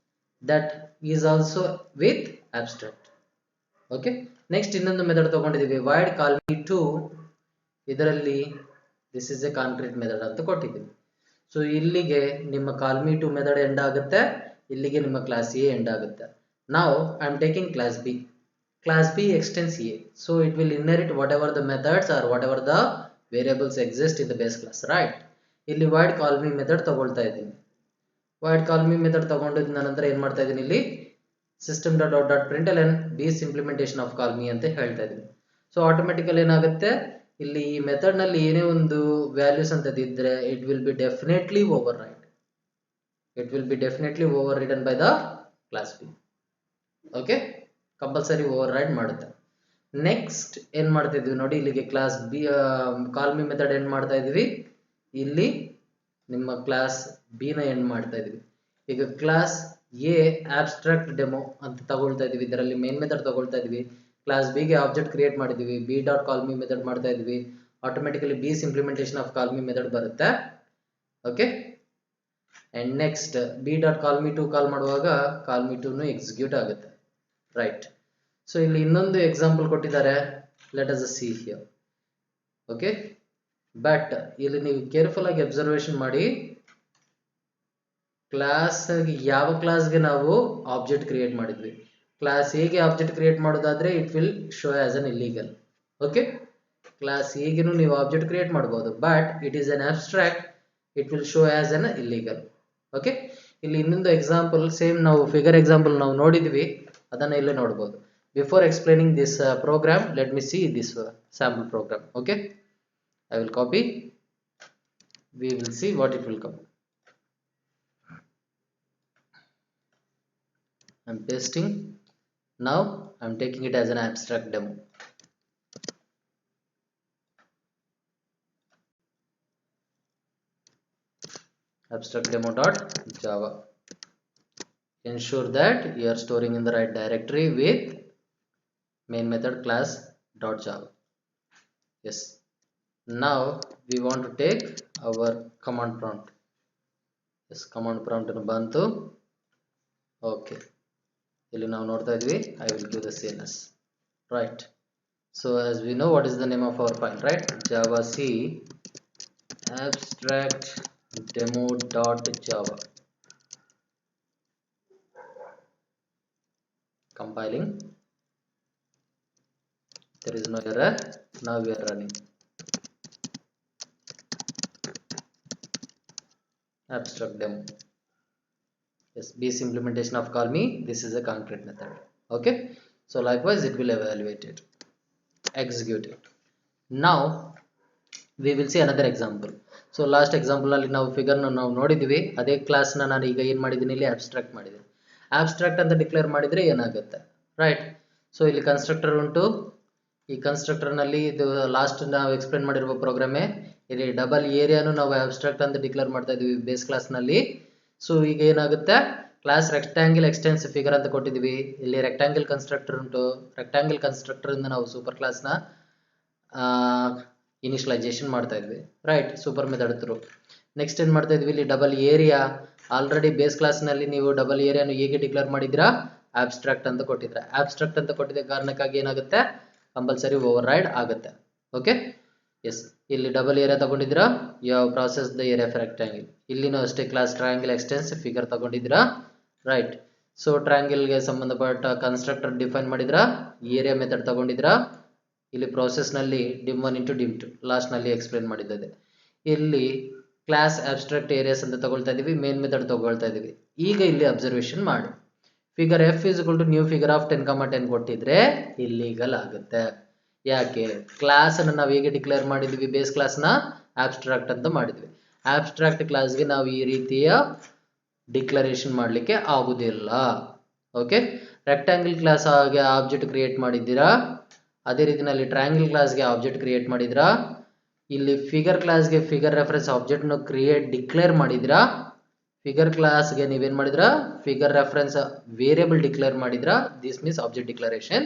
that is also with abstract. Okay, next ಇನ್ನೊಂದು ಮೆಥಡ್ ತಗೊಂಡಿದ್ದೀವಿ void call me to. ಇದರಲ್ಲಿ this is a concrete method ಅಂತ ಕೊಟ್ಟಿದ್ದೀವಿ. ಸೊ ಇಲ್ಲಿಗೆ ನಿಮ್ಮ call me to method end ಆಗುತ್ತೆ, ಇಲ್ಲಿಗೆ ನಿಮ್ಮ ಕ್ಲಾಸ್ ಎ ಎಂಡ್ ಆಗುತ್ತೆ. ನಾವು I am taking class B. Class B extends A, so it will inherit whatever the methods or whatever the variables exist in the base class, right? ಇಲ್ಲಿ void call me ಮೆಥಡ್ ತಗೊಳ್ತಾ ಇದ್ದೀನಿ. void call me ಮೆಥಡ್ ತಗೊಂಡಿದ್ದ ನಂತರ ಏನು ಮಾಡ್ತಾ ಇದ್ದೀನಿ, ಇಲ್ಲಿ system.out.println this implementation of call me ಅಂತ ಹೇಳ್ತಾ ಇದ್ದೀನಿ. ಸೊ ಆಟೋಮೆಟಿಕಲಿ ಏನಾಗುತ್ತೆ, ಇಲ್ಲಿ ಈ ಮೆಥಡ್ ನಲ್ಲಿ ಏನೇ ಒಂದು ವ್ಯಾಲ್ಯೂಸ್ ಅಂತ ಇದ್ರೆ it will B definitely overridden by the class B. Okay, compulsory override ಮಾಡುತ್ತೆ. ನೆಕ್ಸ್ಟ್ ಏನ್ ಮಾಡ್ತಾ ಇದೀವಿ ನೋಡಿ, ಇಲ್ಲಿಗೆ ಕ್ಲಾಸ್ ಬಿ ಕಾಲ್ ಮಿ ಮೆಥಡ್ ಎಂಡ್ ಮಾಡ್ತಾ ಇದೀವಿ, ಇಲ್ಲಿ ನಿಮ್ಮ ಕ್ಲಾಸ್ ಬಿ ನ ಎಂಡ್ ಮಾಡ್ತಾ ಇದೀವಿ. ಈಗ ಕ್ಲಾಸ್ ಎ ಆಬ್ಸ್ಟ್ರಾಕ್ಟ್ ಡೆಮೋ ಅಂತ ತಗೊಳ್ತಾ ಇದೀವಿ, ಇದರಲ್ಲಿ ಮೇನ್ ಮೆಥಡ್ ತಗೊಳ್ತಾ ಇದೀವಿ. ಕ್ಲಾಸ್ ಬಿ ಗೆ ಆಬ್ಜೆಕ್ಟ್ ಕ್ರಿಯೇಟ್ ಮಾಡಿದೀವಿ, B dot call me method ಮಾಡ್ತಾ ಇದೀವಿ. Automatically B's implementation of call me method ಬರುತ್ತೆ. Okay, and next B dot call me to call ಮಾಡುವಾಗ ಕಾಲ್ ಮಿ ಟು ಎಕ್ಸಿಕ್ಯೂಟ್ ಆಗುತ್ತೆ, ರೈಟ್? ಸೊ ಇಲ್ಲಿ ಇನ್ನೊಂದು ಎಕ್ಸಾಂಪಲ್ ಕೊಟ್ಟಿದ್ದಾರೆ, let us see here. Okay, but ಇಲ್ಲಿ ನೀವು ಕೇರ್ಫುಲ್ ಆಗಿ ಅಬ್ಸರ್ವೇಷನ್ ಮಾಡಿ, ಕ್ಲಾಸ್ ಯಾವ ಕ್ಲಾಸ್ಗೆ ನಾವು ಆಬ್ಜೆಕ್ಟ್ ಕ್ರಿಯೇಟ್ ಮಾಡಿದ್ವಿ. ಕ್ಲಾಸ್ ಎಗೆ ಆಬ್ಜೆಕ್ಟ್ ಕ್ರಿಯೇಟ್ ಮಾಡೋದಾದ್ರೆ it will show as an illegal. Okay, class ಎಗೆನು ನೀವು ಆಬ್ಜೆಕ್ಟ್ ಕ್ರಿಯೇಟ್ ಮಾಡಬಹುದು, but it is an abstract, it will show as an illegal. Okay, ಇಲ್ಲಿ ಇನ್ನೊಂದು ಎಕ್ಸಾಂಪಲ್ ಸೇಮ್ ನಾವು ಫಿಗರ್ ಎಕ್ಸಾಂಪಲ್ ನಾವು ನೋಡಿದ್ವಿ, ಅದನ್ನ ಇಲ್ಲಿ ನೋಡಬಹುದು. Before explaining this program, let me see this sample program. Okay, I will copy, we will see what it will come. I'm pasting. Now I'm taking it as an abstract demo. Abstract demo.java. Ensure that you are storing in the right directory with main method class .java. Yes, now we want to take our command prompt. Yes, command prompt in bantu. Okay, ಇಲ್ಲಿ ನಾವು ನೋಡ್ತಾ ಇದ್ವಿ, I will give the CNS, right? So as we know, what is the name of our file, right? javac abstract demo.java. Compiling. There is no error. Now we are running. Abstract demo. Yes, base implementation of call me. This is a concrete method. Okay, so likewise it will evaluate it, execute it. Now we will see another example. So last example ಅಲ್ಲಿ ನಾವು ಫಿಗರ್ ನಾವು ನೋಡಿದ್ವಿ, ಅದೇ ಕ್ಲಾಸ್ ನಾನು ಈಗ ಏನು ಮಾಡಿದ್ದೀನಿ, ಇಲ್ಲಿ ಅಬ್ಸ್ಟ್ರಾಕ್ಟ್ ಮಾಡಿದ್ದೀನಿ. ಅಬ್ಸ್ಟ್ರಾಕ್ಟ್ ಅಂತ ಡಿಕ್ಲೇರ್ ಮಾಡಿದ್ರೆ ಏನಾಗುತ್ತೆ, ರೈಟ್? ಸೊ ಇಲ್ಲಿ ಕನ್ಸ್ಟ್ರಕ್ಟರ್ ಉಂಟು, ಈ ಕನ್ಸ್ಟ್ರಕ್ಟರ್ ನಲ್ಲಿ ಇದು ಲಾಸ್ಟ್ ನಾವು ಎಕ್ಸ್ಪ್ಲೇನ್ ಮಾಡಿರುವ ಪ್ರೋಗ್ರಾಮೇ. ಇಲ್ಲಿ ಡಬಲ್ ಏರಿಯಾನು ನಾವು ಅಬ್ಸ್ಟ್ರಾಕ್ಟ್ ಅಂತ ಡಿಕ್ಲೇರ್ ಮಾಡ್ತಾ ಇದೀವಿ ಬೇಸ್ ಕ್ಲಾಸ್ ನಲ್ಲಿ. ಸೊ ಈಗ ಏನಾಗುತ್ತೆ, ಕ್ಲಾಸ್ ರೆಕ್ಟಾಂಗಲ್ ಎಕ್ಸ್ಟೆನ್ಸ್ ಫಿಗರ್ ಅಂತ ಕೊಟ್ಟಿದ್ವಿ, ಇಲ್ಲಿ ರೆಕ್ಟಾಂಗಲ್ ಕನ್ಸ್ಟ್ರಕ್ಟರ್ ಉಂಟು. ರೆಕ್ಟಾಂಗಲ್ ಕನ್ಸ್ಟ್ರಕ್ಟರ್ ಇಂದ ನಾವು ಸೂಪರ್ ಕ್ಲಾಸ್ ನ ಇನಿಷಿಯಲೈಸೇಷನ್ ಮಾಡ್ತಾ ಇದ್ವಿ, right? Super method through. Next ಏನ್ ಮಾಡ್ತಾ ಇದ್ವಿ, ಇಲ್ಲಿ double area already base class ನಲ್ಲಿ ನೀವು ಡಬಲ್ ಏರಿಯಾನು ಹೇಗೆ ಡಿಕ್ಲೇರ್ ಮಾಡಿದ್ರಾ, ಅಬ್ಸ್ಟ್ರಾಕ್ಟ್ ಅಂತ ಕೊಟ್ಟಿದ್ರ. ಅಬ್ಸ್ಟ್ರಾಕ್ಟ್ ಅಂತ ಕೊಟ್ಟಿದ್ದ ಕಾರಣಕ್ಕಾಗಿ ಏನಾಗುತ್ತೆ, ಕಂಪಲ್ಸರಿ ಓವರ್ ರೈಡ್ ಆಗುತ್ತೆ. ಓಕೆ, ಎಸ್, ಇಲ್ಲಿ ಡಬಲ್ ಏರಿಯಾ ತಗೊಂಡಿದ್ರ, ಯಾವ process the area of rectangle. ಇಲ್ಲಿನೂ ಅಷ್ಟೇ ಕ್ಲಾಸ್ ಟ್ರಯಾಂಗಲ್ ಎಕ್ಸ್ಟೆನ್ಸ್ ಫಿಗರ್ ತಗೊಂಡಿದ್ರ, ರೈಟ್? ಸೊ ಟ್ರಯಾಂಗಲ್ ಗೆ ಸಂಬಂಧಪಟ್ಟ ಕನ್ಸ್ಟ್ರಕ್ಟರ್ ಡಿಫೈನ್ ಮಾಡಿದ್ರ, ಏರಿಯಾ ಮೆಥಡ್ ತಗೊಂಡಿದ್ರ. ಇಲ್ಲಿ ಪ್ರೋಸೆಸ್ ನಲ್ಲಿ dim1 into dim2 ಲಾಸ್ಟ್ ನಲ್ಲಿ ಎಕ್ಸ್ಪ್ಲೇನ್ ಮಾಡಿದ್ದೆ. ಇಲ್ಲಿ ಕ್ಲಾಸ್ ಅಬ್ಸ್ಟ್ರಾಕ್ಟ್ ಏರಿಯಾಸ್ ಅಂತ ತಗೊಳ್ತಾ ಇದೀವಿ, ಮೇನ್ ಮೆಥಡ್ ತಗೊಳ್ತಾ ಇದೀವಿ. ಈಗ ಇಲ್ಲಿ ಅಬ್ಸರ್ವೇಷನ್ ಮಾಡಿ, figure f is equal to new figure of 10,10 ಕೊಟ್ಟಿದ್ರೆ ಇಲ್ಲಿಗಲ್ ಆಗುತ್ತೆ. ಯಾಕೆ, ಕ್ಲಾಸ್ ಅನ್ನು ನಾವು ಹೇಗೆ ಡಿಕ್ಲೇರ್ ಮಾಡಿದ್ವಿ, ಬೇಸ್ ಕ್ಲಾಸ್ ನ ಅಬ್ಸ್ಟ್ರಾಕ್ಟ್ ಅಂತ ಮಾಡಿದ್ವಿ. ಅಬ್ಸ್ಟ್ರಾಕ್ಟ್ ಕ್ಲಾಸ್ ಗೆ ನಾವು ಈ ರೀತಿಯ ಡಿಕ್ಲರೇಷನ್ ಮಾಡ್ಲಿಕ್ಕೆ ಆಗುದಿಲ್ಲ. ಓಕೆ, ರೆಕ್ಟಾಂಗಲ್ ಕ್ಲಾಸ್ ಆಗಿ ಆಬ್ಜೆಕ್ಟ್ ಕ್ರಿಯೇಟ್ ಮಾಡಿದ್ದೀರಾ, ಅದೇ ರೀತಿನಲ್ಲಿ ಟ್ರಯಾಂಗಲ್ ಕ್ಲಾಸ್ಗೆ ಆಬ್ಜೆಕ್ಟ್ ಕ್ರಿಯೇಟ್ ಮಾಡಿದ್ರಾ, ಇಲ್ಲಿ ಫಿಗರ್ ಕ್ಲಾಸ್ಗೆ ಫಿಗರ್ ರೆಫರೆನ್ಸ್ ಆಬ್ಜೆಕ್ಟ್ ನ ಡಿಕ್ಲೇರ್ ಮಾಡಿದ್ರಾ, ಫಿಗರ್ ಕ್ಲಾಸ್ಗೆ ನೀವೇನು ಮಾಡಿದ್ರ ಫಿಗರ್ ರೆಫರೆನ್ಸ್ ವೇರಿಯಬಲ್ ಡಿಕ್ಲೇರ್ ಮಾಡಿದ್ರ ದಿಸ್ ಮೀನ್ಸ್ ಆಬ್ಜೆಕ್ಟ್ ಡಿಕ್ಲರೇಷನ್.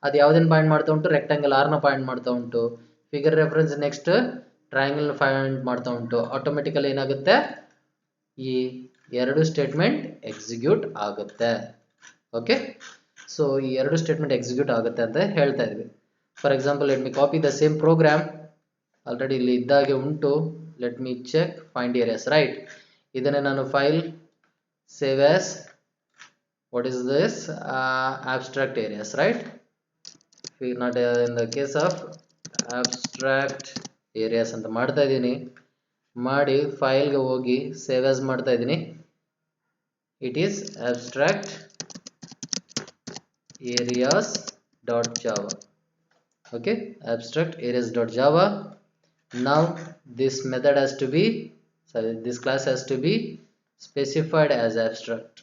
ಅದು ಯಾವುದನ್ನು ಪಾಯಿಂಟ್ ಮಾಡ್ತಾ ಉಂಟು ರೆಕ್ಟಾಂಗಲ್ ಆರ್ನ ಪಾಯಿಂಟ್ ಮಾಡ್ತಾ ಉಂಟು. Figure reference next triangle point ಮಾಡ್ತಾ ಉಂಟು. ಆಟೋಮೆಟಿಕಲಿ ಏನಾಗುತ್ತೆ ಈ ಎರಡು ಸ್ಟೇಟ್ಮೆಂಟ್ ಎಕ್ಸಿಕ್ಯೂಟ್ ಆಗುತ್ತೆ. ಓಕೆ, ಸೊ ಈ ಎರಡು ಸ್ಟೇಟ್ಮೆಂಟ್ ಎಕ್ಸಿಕ್ಯೂಟ್ ಆಗುತ್ತೆ ಅಂತ ಹೇಳ್ತಾ ಇದ್ವಿ. For example let me copy the same program. Already ಇಲ್ಲಿ ಇದ್ದಾಗೆ ಉಂಟು. Let me check find areas. Right, ಇದನ್ನೇ ನಾನು file save as what is this abstract areas, right? Not in the case of abstract areas ಅಂತ ಮಾಡ್ತಾ ಇದ್ದೀನಿ. ಮಾಡಿ ಫೈಲ್ಗೆ ಹೋಗಿ ಸೇವ್ ಆಸ್ ಮಾಡ್ತಾ ಇದ್ದೀನಿ. It is abstract areas.java. okay, abstract areas.java. now this method has to be, sorry, this class has to be specified as abstract.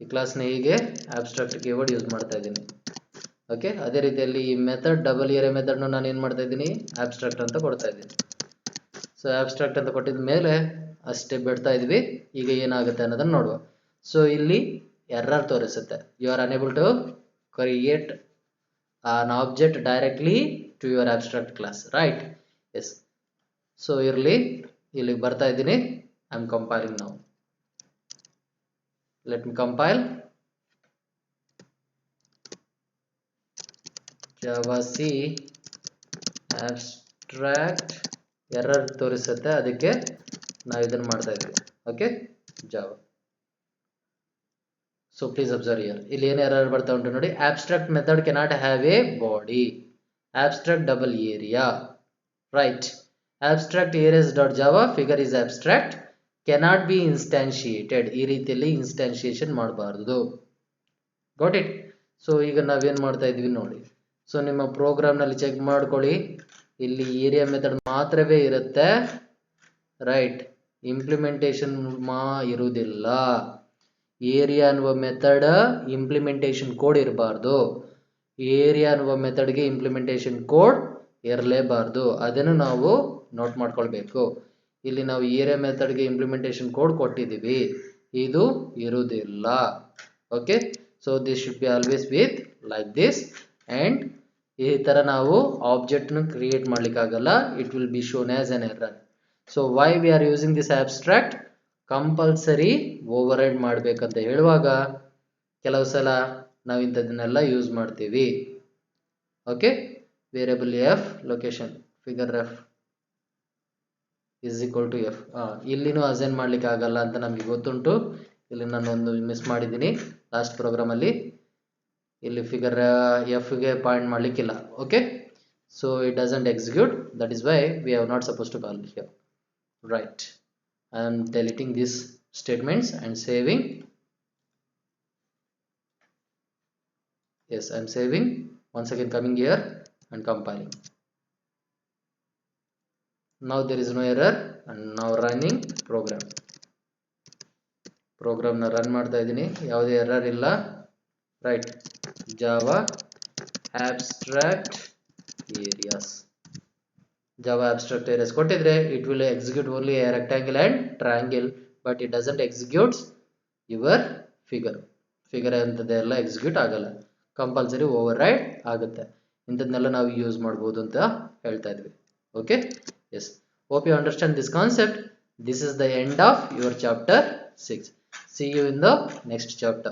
ಈ ಕ್ಲಾಸ್ನ ಹೀಗೆ abstract ಕೀವರ್ಡ್ ಯೂಸ್ ಮಾಡ್ತಾ ಇದ್ದೀನಿ. ಓಕೆ, ಅದೇ ರೀತಿಯಲ್ಲಿ ಈ ಮೆಥಡ್ ಡಬಲ್ ಏರಿಯಾ ಮೆಥಡ್ನು ನಾನು ಏನು ಮಾಡ್ತಾ ಇದ್ದೀನಿ abstract ಅಂತ ಕೊಡ್ತಾ ಇದ್ದೀನಿ. ಸೊ abstract ಅಂತ ಕೊಟ್ಟಿದ ಮೇಲೆ ಅಷ್ಟೇ ಬಿಡ್ತಾ ಇದ್ವಿ. ಈಗ ಏನಾಗುತ್ತೆ ಅನ್ನೋದನ್ನು ನೋಡುವ. ಸೊ ಇಲ್ಲಿ ಎರರ್ ತೋರಿಸುತ್ತೆ, you are unable to create an object directly to your abstract class, right? yes, so ಇಲ್ಲಿ ಬರ್ತಾ ಇದ್ದೀನಿ. I am compiling now. let me compile. java c abstract error ತೋರಿಸುತ್ತೆ, ಅದಕ್ಕೆ ನಾವು ಇದನ್ನು ಮಾಡ್ತಾ ಇದ್ದೀವಿ. Okay, java. so please observe here. ಇಲ್ಲಿ ಏನು ಎರರ್ ಬರ್ತಾ ಉಂಟು ನೋಡಿ. abstract method cannot have a body. abstract double area, right? abstract areas.java figure is abstract, cannot be instantiated. ಈ ರೀತಿಯಲ್ಲಿ ಇನ್ಸ್ಟಾನ್ಶಿಯೇಷನ್ ಮಾಡಬಾರದು. Got it? ಸೊ ಈಗ ನಾವೇನು ಮಾಡ್ತಾ ಇದ್ವಿ ನೋಡಿ. ಸೊ ನಿಮ್ಮ ಪ್ರೋಗ್ರಾಮ್ನಲ್ಲಿ ಚೆಕ್ ಮಾಡ್ಕೊಳ್ಳಿ, ಇಲ್ಲಿ ಏರಿಯಾ ಮೆಥಡ್ ಮಾತ್ರವೇ ಇರುತ್ತೆ, ರೈಟ್? ಇಂಪ್ಲಿಮೆಂಟೇಷನ್ ಇರುವುದಿಲ್ಲ. ಏರಿಯಾ ಅನ್ನುವ ಮೆಥಡ್ ಇಂಪ್ಲಿಮೆಂಟೇಷನ್ ಕೋಡ್ ಇರಬಾರ್ದು. ಏರಿಯಾ ಅನ್ನುವ ಮೆಥಡ್ಗೆ ಇಂಪ್ಲಿಮೆಂಟೇಷನ್ ಕೋಡ್ ಇರಲೇಬಾರ್ದು. ಅದನ್ನು ನಾವು ನೋಟ್ ಮಾಡ್ಕೊಳ್ಬೇಕು. ಇಲ್ಲಿ ನಾವು ಏರಿಯಾ ಮೆಥಡ್ಗೆ ಇಂಪ್ಲಿಮೆಂಟೇಷನ್ ಕೋಡ್ ಕೊಟ್ಟಿದ್ದೀವಿ, ಇದು ಇರುವುದಿಲ್ಲ. Okay, so this should be always with like this. And ಈ ಥರ ನಾವು ಆಬ್ಜೆಕ್ಟ್ನ ಕ್ರಿಯೇಟ್ ಮಾಡಲಿಕ್ಕಾಗಲ್ಲ. It will be shown as an error. So why we are using this abstract? Compulsory override ಮಾಡಬೇಕಂತ ಹೇಳುವಾಗ ಕೆಲವು ಸಲ ನಾವು ಇಂಥದನ್ನೆಲ್ಲ ಯೂಸ್ ಮಾಡ್ತೀವಿ. Okay, variable F location figure F is equal to F. ಇಲ್ಲಿನೂ ಅಸೈನ್ ಮಾಡ್ಲಿಕ್ಕೆ ಆಗಲ್ಲ ಅಂತ ನಮಗೆ ಗೊತ್ತುಂಟು. ಇಲ್ಲಿ ನಾನು ಒಂದು ಮಿಸ್ ಮಾಡಿದ್ದೀನಿ ಲಾಸ್ಟ್ ಪ್ರೋಗ್ರಾಮಲ್ಲಿ. ಇಲ್ಲಿ ಫಿಗರ್ ಎಫ್ಗೆ ಪಾಯಿಂಟ್ ಮಾಡಲಿಕ್ಕಿಲ್ಲ. Okay, so it doesn't execute. That is why we have not suppose to call here, right? I am deleting these statements and saving. Yes, I am saving. Once again coming here and compiling. Now there is no error and now running program. Program na run ಮಾಡ್ತಾ ಇದ್ದೀನಿ, ಯಾವುದೇ ಎರರ್ ಇಲ್ಲ. Right, Java abstract areas. Java abstract areas ಕೊಟ್ಟಿದ್ರೆ it will execute only a rectangle and triangle, but it doesn't execute your figure ಅಂತದೆಲ್ಲ ಎಕ್ಸಿಕ್ಯೂಟ್ ಆಗಲ್ಲ. ಕಂಪಲ್ಸರಿ ಓವರ್ರೈಡ್ ಆಗುತ್ತೆ. ಇಂಥದ್ನೆಲ್ಲ ನಾವು ಯೂಸ್ ಮಾಡ್ಬೋದು ಅಂತ ಹೇಳ್ತಾ ಇದ್ವಿ. Okay, yes, hope you understand this concept. This is the end of your chapter 6. See you in the next chapter.